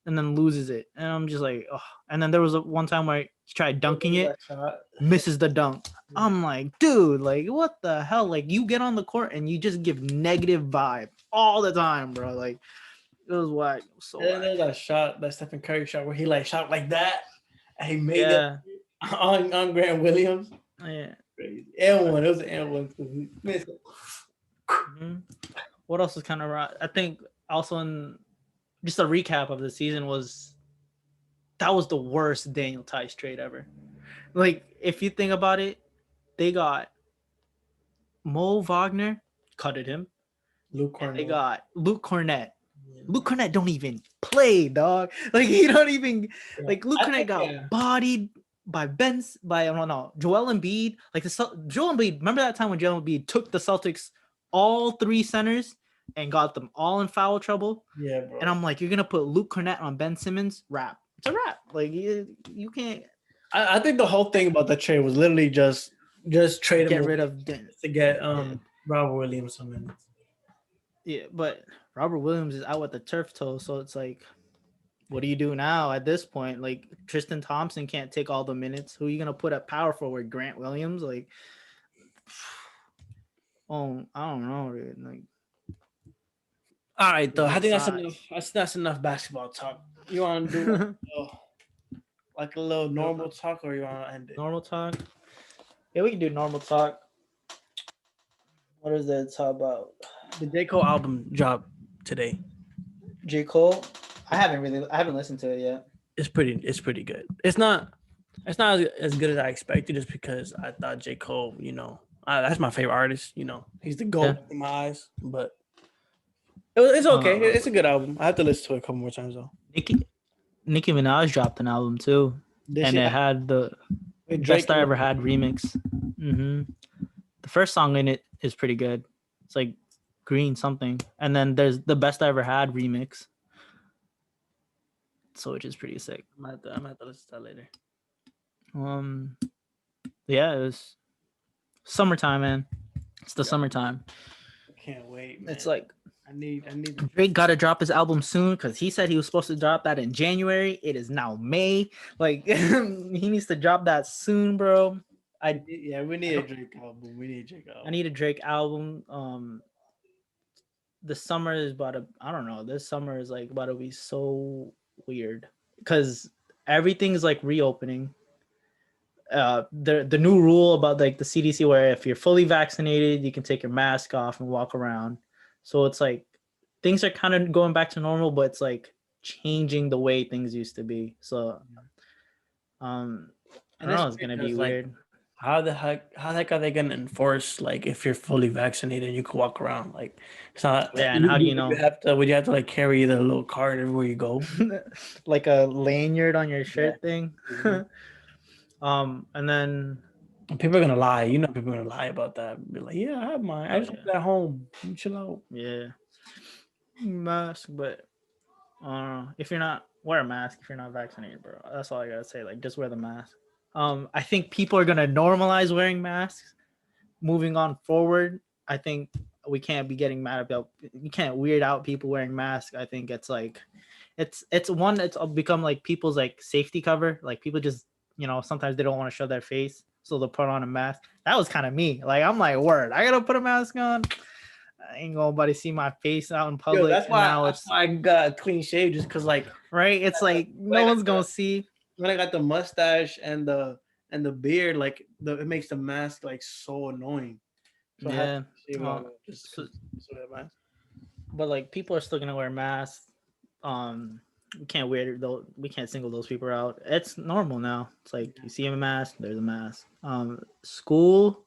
and then loses it. And I'm just like, oh. And then there was one time where he tried dunking it, That shot. misses the dunk. Yeah. I'm like, dude, like what the hell? Like you get on the court and you just give negative vibe all the time, bro. Like it was whack. It was so And then whack. there's that shot, that Stephen Curry shot where he like shot like that, and he made it Yeah, on Grant Williams. yeah. Crazy. N1. It was an N1. He missed it. Mhm. What else was kind of right? I think also in just a recap of the season was that was the worst Daniel Tice trade ever. Like if you think about it, they got Mo Wagner, cutted him, Luke and they Cornell. got Luke Cornett. Yeah. Luke Cornett don't even play, dog. Like he don't even Yeah. like Luke I Cornett think got bodied by by I don't know Joel Embiid. Like Joel Embiid. Remember that time when Joel Embiid took the Celtics all three centers and got them all in foul trouble? yeah, And bro. I'm like, you're gonna put Luke Cornett on Ben Simmons? Rap. It's a rap. Like you can't I think the whole thing about the trade was literally just trade him get away rid of Den. to get Yeah. Robert Williams some minutes. Yeah, but Robert Williams is out with the turf toe, so it's like, what do you do now at this point? Like Tristan Thompson can't take all the minutes. Who are you gonna put at power forward? Grant Williams? Like, oh, I don't know, dude. Like, All right, though. I both think that's sides. enough. That's enough basketball talk. You want to do like a little normal talk, or you want to end it? Normal talk. Yeah, we can do normal talk. What is that talk about? The J Cole album dropped today. J. Cole. I haven't listened to it yet. It's pretty good. It's not as good as I expected, just because I thought J Cole, that's my favorite artist. He's the Yeah. goat in my eyes. But it's okay. Uh, It's a good album. I have to listen to it a couple more times though. Nicki Minaj dropped an album too, This and shit it had the with Drake best I and ever had remix. The first song in it is pretty good. It's like green something, and then there's the best I ever had remix, so which is pretty sick. I'm gonna have to listen to that later. Um, yeah, it was summertime, man. It's the Yeah, summertime. I can't wait, It's man. like I need the Drake got to drop his album soon because he said he was supposed to drop that in January. It is now May. Like he needs to drop that soon, bro. I yeah, we I need a don't. Drake album. We need a Drake I album. need a Drake album. The summer is about to. I don't know. This summer is like about to be so weird because everything's like reopening. The new rule about like the CDC where if you're fully vaccinated, you can take your mask off and walk around. So it's like things are kind of going back to normal, but it's like changing the way things used to be. So I And don't it's know, it's weird gonna be because like weird. how the heck are they gonna enforce like if you're fully vaccinated you can walk around? Like it's not Yeah, and how do you would you know? have to like carry the little card everywhere you go? Like a lanyard on your Yeah. shirt thing. Mhm. And then And people are gonna lie. You know people are gonna lie about that. Be like, yeah, I have mine. I oh just have yeah, it at home. You chill out. yeah, mask, but if you're not wear a mask if you're not vaccinated, bro. That's all I gotta say. Like, just wear the mask. I think people are gonna normalize wearing masks. Moving on forward, I think we can't be getting mad about. You can't weird out people wearing masks. I think it's like, it's one. It's become like people's like safety cover. Like people just sometimes they don't want to show their face, so they'll put on a mask. That was kind of me. Like I'm like, word, I gotta put a mask on. I ain't gonna nobody see my face out in Yo, public, and now that's it's why I got a clean shave just because like right. It's like when no I got one's gonna see. when I got the mustache and the beard, like it makes the mask like so annoying. So I had to Yeah. shave it all Uh, off just so, because so that mask. but like people are still gonna wear masks. Um, we can't wear though. We can't single those people out. It's normal now. It's like you see a mask, there's a mask. School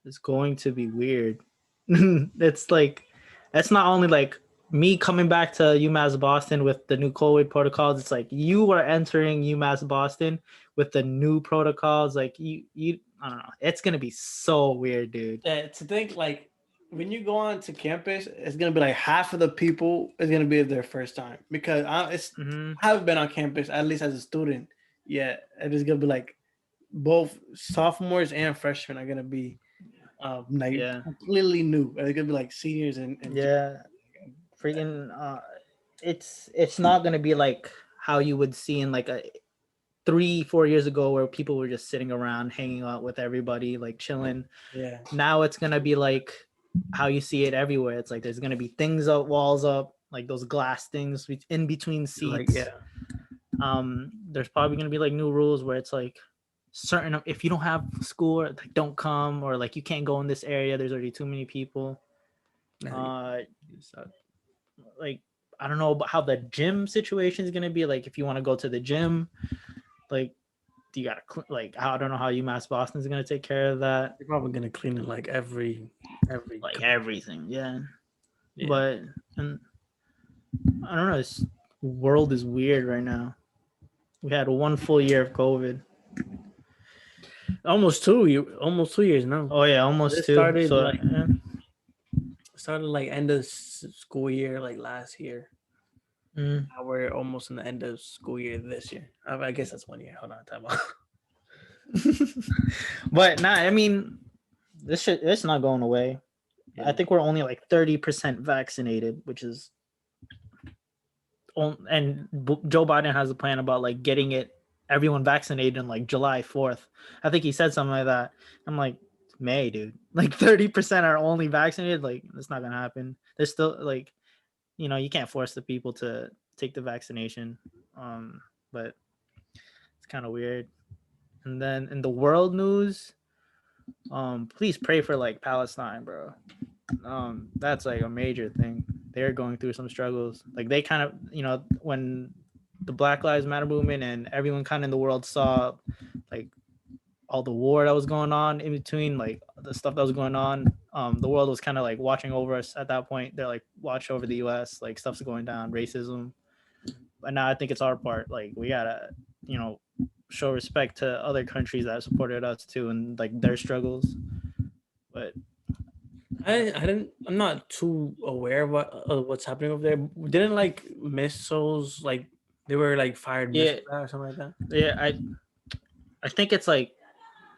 is going to be weird. It's like that's not only like me coming back to UMass Boston with the new COVID protocols. It's like you are entering UMass Boston with the new protocols. Like you. I don't know. It's gonna be so weird, dude. Yeah, to think like when you go on to campus, it's gonna be like half of the people is gonna be their first time because Mm-hmm. I haven't been on campus at least as a student yet. It is gonna be like both sophomores and freshmen are gonna be like Yeah. completely new. They're gonna be like seniors and Yeah. Freaking it's not gonna be like how you would see in like a 3-4 years ago where people were just sitting around hanging out with everybody like chilling. yeah, Now it's gonna be like how you see it everywhere. It's like there's gonna be things up, walls up, like those glass things in between like seats. yeah, There's probably gonna be like new rules where it's like certain if you don't have school, like don't come, or like you can't go in this area. There's already too many people. yeah, Uh, like I don't know about how the gym situation is gonna be. Like if you want to go to the gym, like you gotta like I don't know how UMass Boston is gonna take care of that. they're probably gonna clean it like every Like everything, yeah. yeah. But and I don't know. This world is weird right now. We had 1 full year of COVID. Almost 2 years now. Oh yeah, almost This two. started So like yeah. end of school year like last year. Mm. Now we're almost in the end of school year this year. I guess that's 1 year. Hold on, time out. But nah, I mean, this shit it's not going away. Yeah. I think we're only like 30% vaccinated, which is and Joe Biden has a plan about like getting everyone vaccinated in like July 4th. I think he said something like that. I'm like, May, dude. Like 30% are only vaccinated. Like it's not gonna happen. There's still like, you can't force the people to take the vaccination. But it's kind of weird. And then in the world news, please pray for like Palestine, bro. That's like a major thing. They're going through some struggles. Like they kind of, when the Black Lives Matter movement and everyone kind of in the world saw like all the war that was going on in between, like the stuff that was going on. The world was kind of like watching over us at that point. They're like watch over the U.S. Like stuff's going down, racism. But now I think it's our part. Like we gotta, show respect to other countries that supported us too and like their struggles. But I'm not too aware of what's happening over there. Didn't like missiles like they were like fired Yeah, missiles or something like that. yeah. I think it's like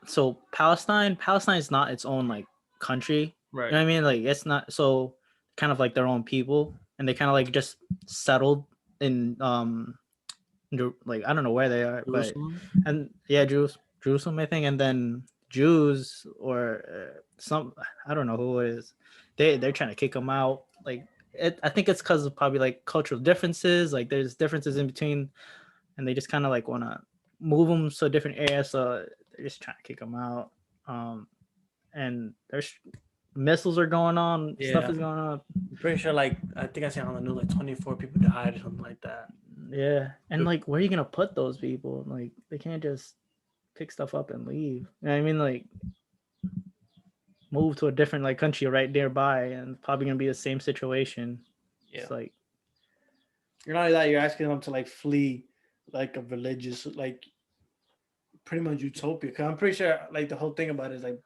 so Palestine. Palestine is not its own like country. You Right. know what I mean? Like it's not so kind of like their own people, and they kind of like just settled in like I don't know where they are, but Jerusalem. and yeah, Jerusalem, I think, and then Jews or some I don't know who it is. They're trying to kick them out. Like I think it's because of probably like cultural differences. Like there's differences in between, and they just kind of like want to move them to a different area. So they're just trying to kick them out. Um, and there's missiles are going on. Stuff Yeah. is going on. I'm pretty sure like I think I seen on the news like 24 people died or something like that. Yeah, and like where are you gonna put those people? Like they can't just pick stuff up and leave. You know what I mean? Like move to a different like country right nearby, and probably gonna be the same situation. Yeah. It's like You're not only that, you're asking them to like flee like a religious like pretty much utopia. Cause I'm pretty sure like the whole thing about it is like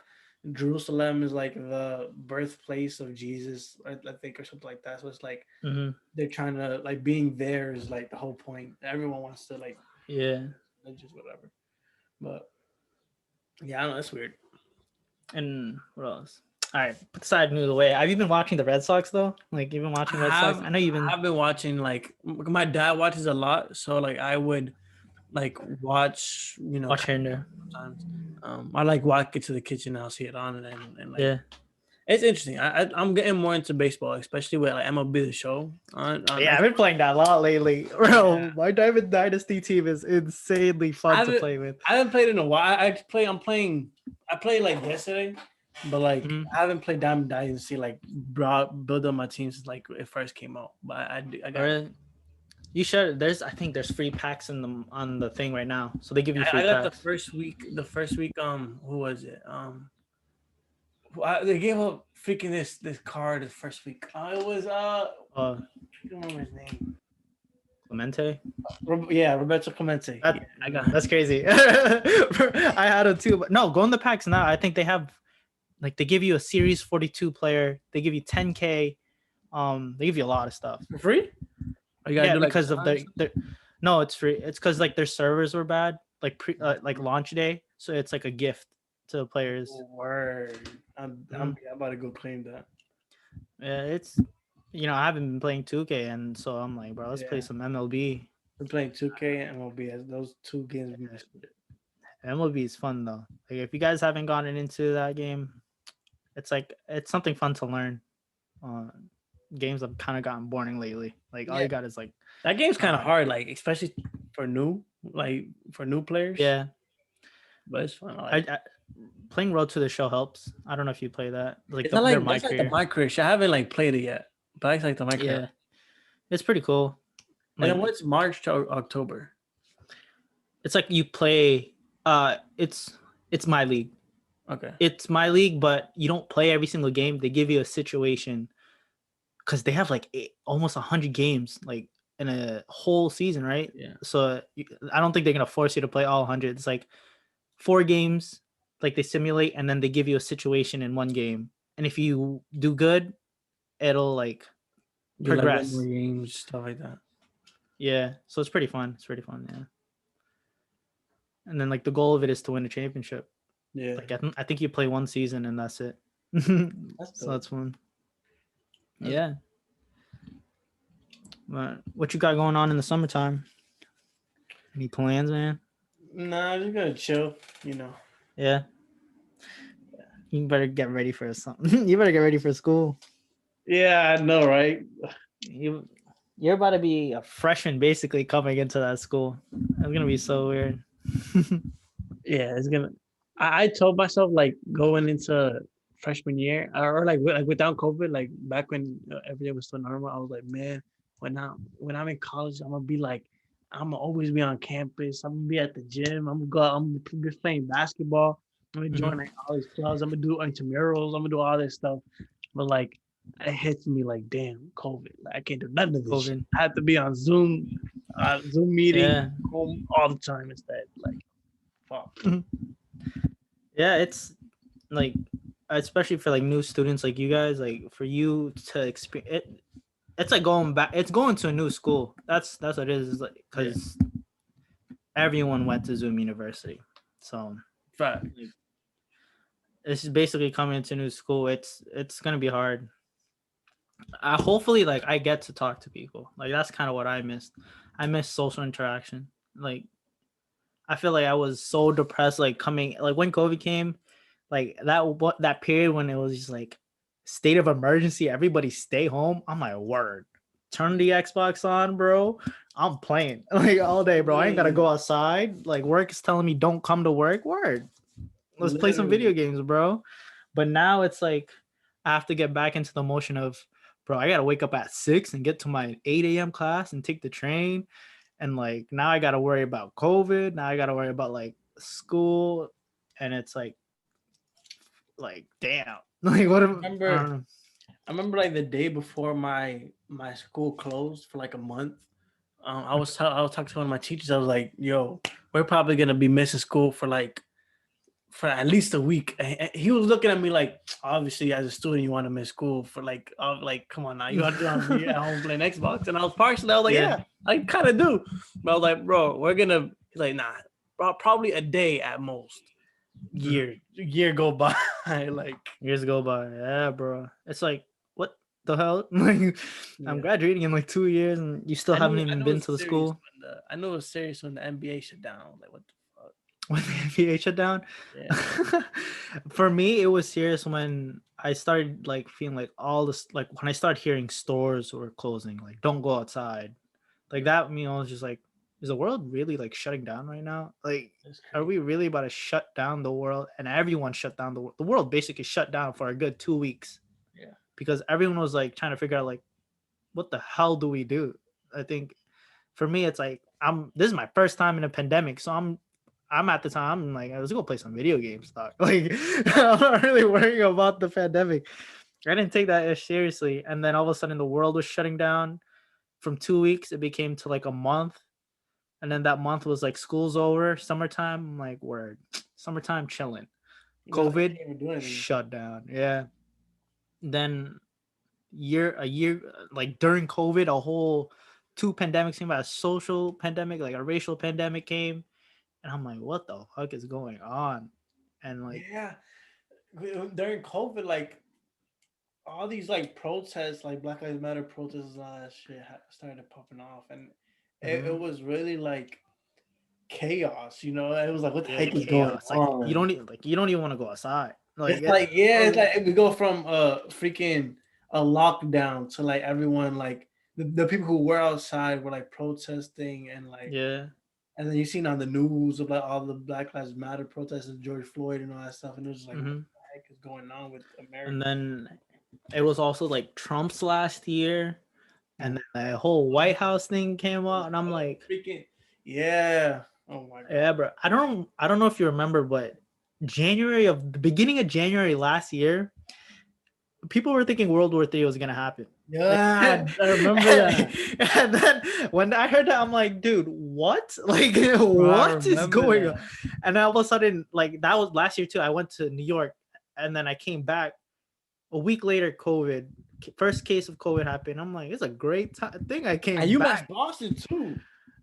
Jerusalem is like the birthplace of Jesus, I think, or something like that. So it's like mm-hmm. they're trying to like being there is like the whole point. Everyone wants to like Yeah. religious whatever. But yeah, I don't know, that's weird. And what else? All right, put the side news away. Have you been watching the Red Sox though? Like you've been watching Red Sox? I know you've been. I've been watching like my dad watches a lot, so like I would like watch Watch here and there. sometimes. I like walk into the kitchen, I'll see it on and like Yeah. it's interesting. I'm getting more into baseball, especially with like MLB the Show on Yeah, I've been playing that a lot lately. Bro, my Diamond Dynasty team is insanely fun to play with. I haven't played in a while. I played like yesterday, but like I haven't played Diamond Dynasty like build up my team since like it first came out. But I got Really? You should. I think there's free packs in them on the thing right now, so they give you free I got packs. the first week who was it they gave up freaking this card the first week. It was I don't remember his name. Clemente. Yeah, Roberto Clemente. Yeah, I got that's crazy. I had him too, but no, go in the packs now. I think they have like they give you a Series 42 player. They give you 10K. They give you a lot of stuff for free. Yeah, because of their no, it's free. It's because like their servers were bad, like like launch day, so it's like a gift to the players. Word. I'm about to go claim that. Yeah, it's I haven't been playing 2K, and so I'm like, bro, let's play some MLB. I'm playing 2K and MLB as those two games. MLB is fun though. Like if you guys haven't gotten into that game, it's something fun to learn. Games have kind of gotten boring lately. Like all you got is like that game's kind of hard, like especially for new players. Yeah, but it's fun. I playing Road to the Show helps. I don't know if you play that. Like like my career. I haven't like played it yet, but I like the my career. Yeah, it's pretty cool. Like, and then what's March to October? It's like you play. It's my league. Okay. It's my league, but you don't play every single game. They give you a situation because they have like almost 100 games like in a whole season, right? Yeah. So I don't think they're gonna force you to play all 100. It's like 4 games, like they simulate, and then they give you a situation in one game. And if you do good, it'll like progress. Like games, stuff like that. Yeah, so it's pretty fun. It's pretty fun, yeah. And then like the goal of it is to win a championship. Yeah. Like I think you play one season and that's it. So that's fun. Yeah. But what you got going on in the summertime? Any plans, man? Nah, I'm just gonna chill, Yeah. You better get ready for something. You better get ready for school. Yeah, I know, right? You're about to be a freshman basically coming into that school. It's gonna be so weird. Yeah, it's gonna. I told myself like going into freshman year or like without COVID, like back when everything was still normal, I was like, man, when I'm in college, I'm gonna be like, I'm gonna always be on campus. I'm gonna be at the gym. I'm gonna go. I'm gonna be playing basketball. I'm gonna join like all these clubs. I'm gonna do intramurals. I'm gonna do all this stuff. But like, it hits me like, damn, COVID. Like, I can't do none of this. Shit. I have to be on Zoom meeting home all the time instead. Like, fuck. Yeah, it's like especially for like new students like you guys, like for you to experience it, it's like going back. It's going to a new school. That's what it is. Like Yeah, because everyone went to Zoom University, so fact. like, it's basically coming to new school. It's gonna be hard. Hopefully, like I get to talk to people. Like that's kind of what I missed. I missed social interaction. Like I feel like I was so depressed. Like coming, like when COVID came, like that period when it was just like state of emergency, everybody stay home. I'm like, word. Turn the Xbox on, bro. I'm playing like all day, bro. I ain't gotta go Literally, outside. Like work is telling me don't come to work. Word. Let's play some video literally. games, bro. But now it's like I have to get back into the motion of, bro, I gotta wake up at 6 and get to my 8 a.m. class and take the train. And like now I gotta worry about COVID. Now I gotta worry about like school. And it's like damn. Like what I if I remember, don't know. I remember like the day before my school closed for like a month. I was talking to one of my teachers. I was like, "Yo, we're probably gonna be missing school for at least a week." And he was looking at me like, "Obviously, as a student, you want to miss school for like, come on now, you want to be at home playing Xbox." And I was like, Yeah. "Yeah, I kind of do." But I was like, "Bro, we're gonna." He's like, "Nah, bro, probably a day at most." Year go by, like Years go by. Yeah, bro. It's like, what the hell? Like I'm yeah. graduating in like 2 years and you still haven't I even knew been it's to the serious school. I knew it was serious when the NBA shut down. Like what the fuck? When the NBA shut down. Yeah. For me, it was serious when I started like feeling like all this, like when I started hearing stores were closing, like don't go outside, like that. Me, I was just like, is the world really like shutting down right now? Like, That's are crazy. we really about to shut down the world? And everyone shut down the world. The world basically shut down for a good 2 weeks Yeah. because everyone was like trying to figure out like what the hell do we do? I think for me, it's like this is my first time in a pandemic, so I'm at the time I'm like, let's go play some video games, dog. Like I'm not really worrying about the pandemic. I didn't take that as seriously, and then all of a sudden the world was shutting down. From 2 weeks, it became to like a month, and then that month was like school's over, summertime. I'm like, word, summertime chilling. You know, I COVID can't even do anything. shut down. Yeah. Then a year like during COVID, a whole two pandemics came out, a social pandemic, like a racial pandemic came, and I'm like, what the fuck is going on? And like, Yeah. During COVID, like all these like protests, like Black Lives Matter protests and all that shit started popping off, and it mhm, was really like chaos. You know, it was like, what the yeah, heck is going chaos. Like on? you don't even want to go outside. Like It's like yeah, it's oh, like we go from freaking a lockdown to like everyone like the people who were outside were like protesting and like yeah. and then you seen on the news of like all the Black Lives Matter protests and George Floyd and all that stuff and it was just like what Hmm. the heck is going on with And America? then it was also like Trump's last year, and Oh, then the whole White House thing came out, and I'm like, freaking yeah. Oh my god. yeah, bro. I don't know if you remember, but the beginning of January last year, people were thinking World War III was gonna happen. Like, Yeah, I remember that. and then when I heard that, I'm like, dude, what? Like, Bro, I what is remember going on? that. And then all of a sudden, like that was last year too. I went to New York, and then I came back a week later. COVID, first case of COVID happened. I'm like, it's a great thing. I And came UMass back. Boston too.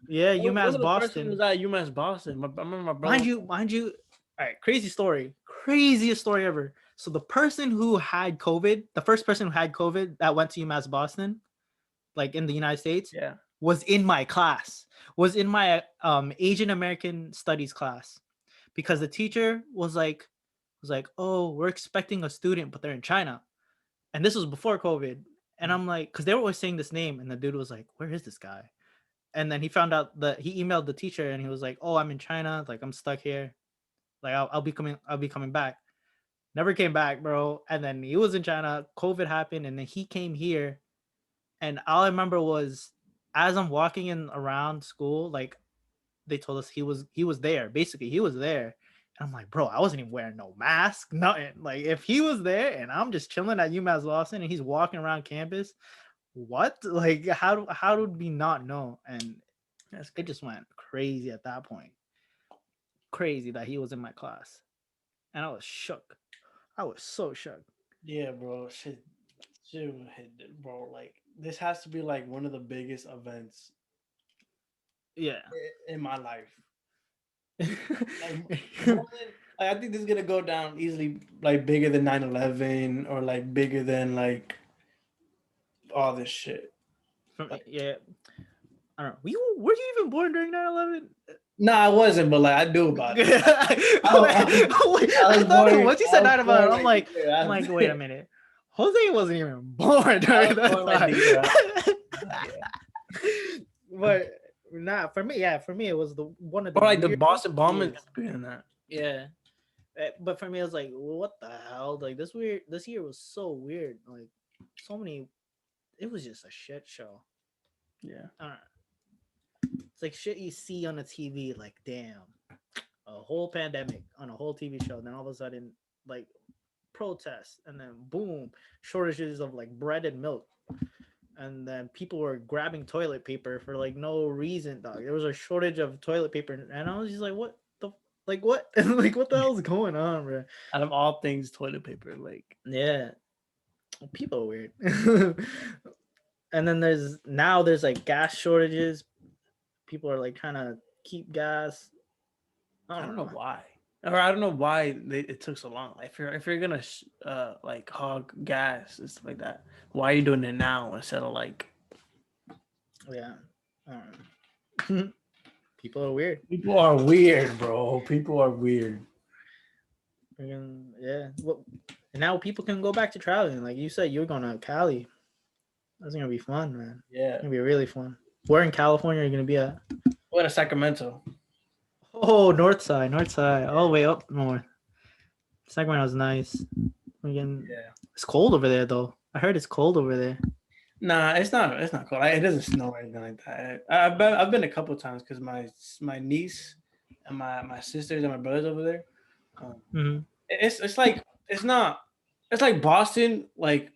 Yeah, One UMass of the person was Boston. at UMass Boston. I remember my brother. Mind you. All right, crazy story, craziest story ever. So the person who had COVID, the first person who had COVID that went to UMass Boston, like in the United States, Yeah. was in my class, was in my Asian American studies class, because the teacher was like, oh, we're expecting a student, but they're in China, and this was before COVID, and I'm like, because they were always saying this name, and the dude was like, where is this guy? And then he found out that he emailed the teacher, and he was like, oh, I'm in China, like I'm stuck here, like I'll be coming back. Never came back, bro. And then he was in China, COVID happened, and then he came here, and all I remember was as I'm walking in around school, like they told us he was there. Basically, he was there. And I'm like, bro, I wasn't even wearing no mask, nothing. Like if he was there and I'm just chilling at UMass Lawson and he's walking around campus, what? Like how did we not know? And That's it crazy. just went crazy at that point. Crazy that he was in my class. And I was shook. I was so shocked. Yeah, bro. Shit hit it, bro. Like this has to be like one of the biggest events Yeah. in my life. Like more than like, I think this is gonna go down easily, like bigger than 9/11 or like bigger than like all this shit. From Like, yeah, I don't know. Were you even born during 9/11? no, I wasn't, but like I knew about it. I I was thought born. once you I said was 9/11, born like the year I'm like, wait a after. minute. Jose wasn't even born I during was that born like the year after. time. Yeah. But nah, for me, yeah, for me it was the one of the Or like the weirdest Boston bombing years. being that. Yeah. But for me, it was like, what the hell? Like this year was so weird. Like so many. It was just a shit show. Yeah. I don't know. It's like shit you see on the TV. Like damn, a whole pandemic on a whole TV show. Then all of a sudden, like protests, and then boom, shortages of like bread and milk. And then people were grabbing toilet paper for like no reason, dog. There was a shortage of toilet paper, and I was just like, what the, like what, like what the hell's going on, bro? Out of all things, toilet paper. Like Yeah, people are weird. And then there's like gas shortages. People are like trying to keep gas. I I don't don't know know. why, or I don't know why it took so long. Like, if you're gonna like hog gas and stuff like that, why are you doing it now instead of like? Yeah, I don't know. People are weird. People are weird, bro. People are weird. Yeah. Well, and now people can go back to traveling. Like you said, you're going to Cali. That's gonna be fun, man. It's Yeah. gonna be really fun. Where in California are you gonna be at? What a Sacramento. Oh, North Side, North Side, all the way up north. Sacramento's nice. Again, Yeah. it's cold over there though. I heard it's cold over there. Nah, it's not. It's not cold. It doesn't snow or anything like that. I've been a couple times because my niece and my sisters and my brothers over there. Um, Mm-hmm. it's like it's not. It's like Boston, like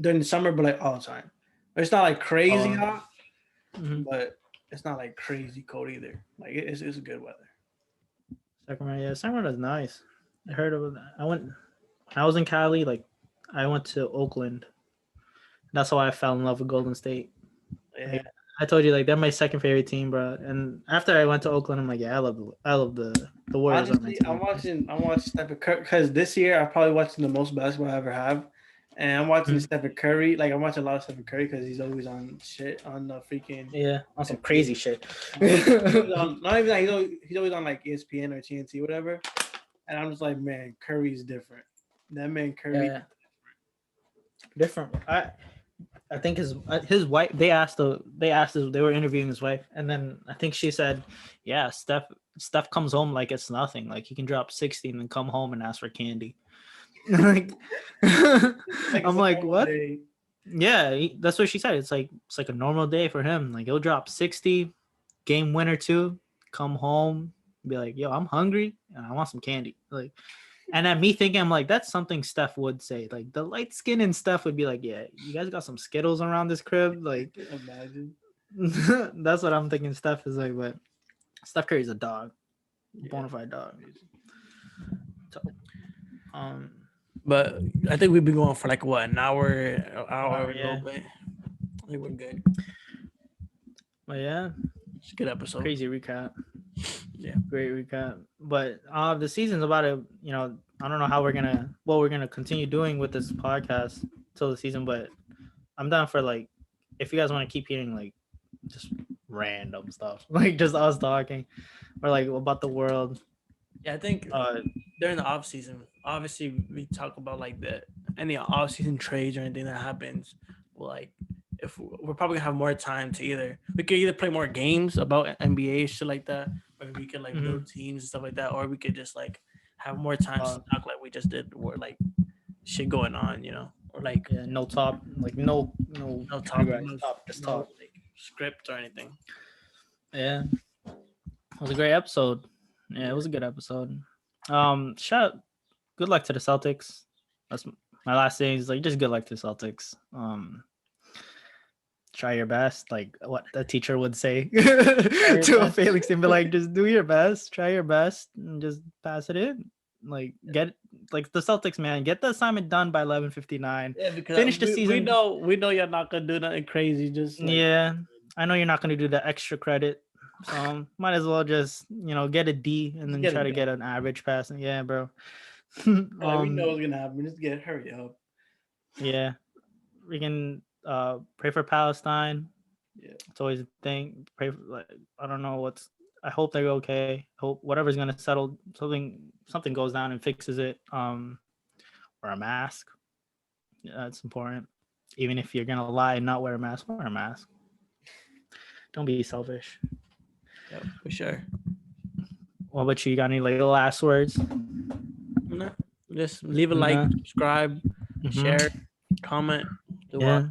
during the summer, but like all the time. It's not like crazy Oh, hot, mm-hmm. but it's not like crazy cold either. Like it's good weather. Sacramento. Yeah, Sacramento's nice. I heard of that. When I was in Cali. Like, I went to Oakland. That's how I fell in love with Golden State. Yeah. Like, I told you, like they're my second favorite team, bro. And after I went to Oakland, I'm like, yeah, I love the Warriors on my Honestly, team. I'm watching Stephen Curry because this year I'm probably watching the most basketball I ever have, and I'm watching Mhm. Stephen Curry. Like I'm watching a lot of Stephen Curry because he's always on shit on the freaking Yeah, on some crazy shit. he's always on, not even that, he's always on like ESPN or TNT, whatever. And I'm just like, man, Curry's different. That man Curry. Yeah, different. I think his wife. They were interviewing his wife, and then I think she said, "Yeah, Steph comes home like it's nothing. Like he can drop 60 and then come home and ask for candy." Like, Like it's I'm a like, normal what? day. Yeah, that's what she said. It's like a normal day for him. Like he'll drop 60, game winner two, come home, be like, "Yo, I'm hungry and I want some candy." Like, and then me thinking, I'm like, that's something Steph would say. Like the light skin and Steph would be like, "Yeah, you guys got some Skittles around this crib." Like, Imagine. that's what I'm thinking. Steph is like, but Steph Curry's a dog, Yeah. bona fide dog. So, um, But I think we've been going for like what, an hour a yeah. little bit. I think we're good. But yeah, It's a good episode. crazy recap. Yeah. Great recap. But the season's about to, I don't know how we're gonna continue doing with this podcast till the season, but I'm down for like if you guys want to keep hearing like just random stuff, like just us talking or like about the world. Yeah, I think during the off season, obviously we talk about like any off season trades or anything that happens. Like, if we're probably gonna have more time to we could either play more games about NBA shit like that, or we could like build teams and stuff like that, or we could just like have more time to talk like we just did, or like shit going on, or like no top, like no topic, just talk. like script or anything. Yeah, it was a great episode. Yeah, it was a good episode. Good luck to the Celtics. That's my last thing. Is like just good luck to the Celtics. Try your best, like what the teacher would say to a failing student. Be like, just do your best, try your best, and just pass it in. Like like the Celtics, man, get the assignment done by 11:59. Yeah, because Finish the we season. know you're not gonna do nothing crazy. Just like, Yeah, I know you're not gonna do the extra credit, so might as well just get a D and just then get try it to get done. an average passing. Yeah, bro. Like we know what's gonna happen. Just hurry up. Yeah, we can pray for Palestine. Yeah, It's always a thing. Pray for, like, I don't know what's. I hope they're okay. Hope whatever's gonna settle, something goes down and fixes it. Wear a mask. Yeah, that's important. Even if you're gonna lie and not wear a mask, wear a mask. Don't be selfish. yeah, for sure. What about you? You got any like last words? No, just leave a like, No. subscribe, share, comment. Do Yeah.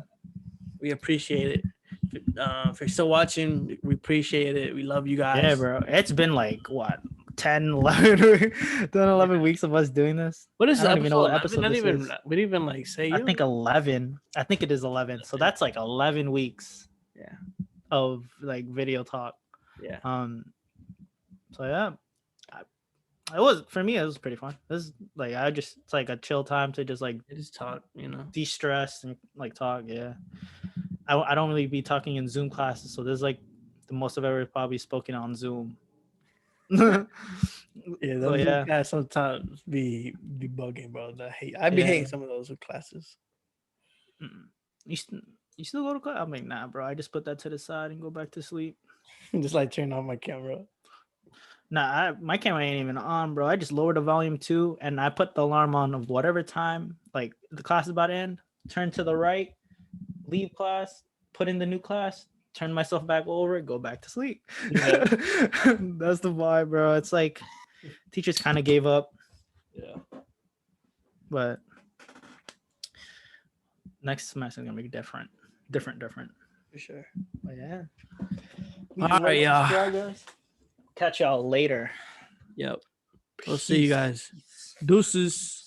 we appreciate it. If you're still watching, we appreciate it. We love you guys. Yeah, bro. It's been like what 10, 11, 10, 11 weeks of us doing this. What is I don't even know what 11? episode Not this even, is. we didn't even like say. I think 11. I think it is 11. So that's like 11 weeks. Yeah. Of like video talk. Yeah. So yeah, it was for me. It was pretty fun. This is like it's like a chill time to just like talk, de-stress and like talk. Yeah, I don't really be talking in Zoom classes, so this is like the most I've ever probably spoken on Zoom. Yeah, those yeah. guys sometimes be bugging, bro. I'd be hating some of those classes. You still go to class? I'm like, nah, bro. I just put that to the side and go back to sleep. Just like turn off my camera. Nah, my camera ain't even on, bro. I just lowered the volume too, and I put the alarm on of whatever time, like the class is about to end. Turn to the right, leave class, put in the new class, turn myself back over, go back to sleep. Yeah. That's the vibe, bro. It's like teachers kind of gave up. Yeah. But next semester is gonna be different. For sure. But yeah. All right, y'all. Catch y'all later. Yep. We'll see you guys. Deuces.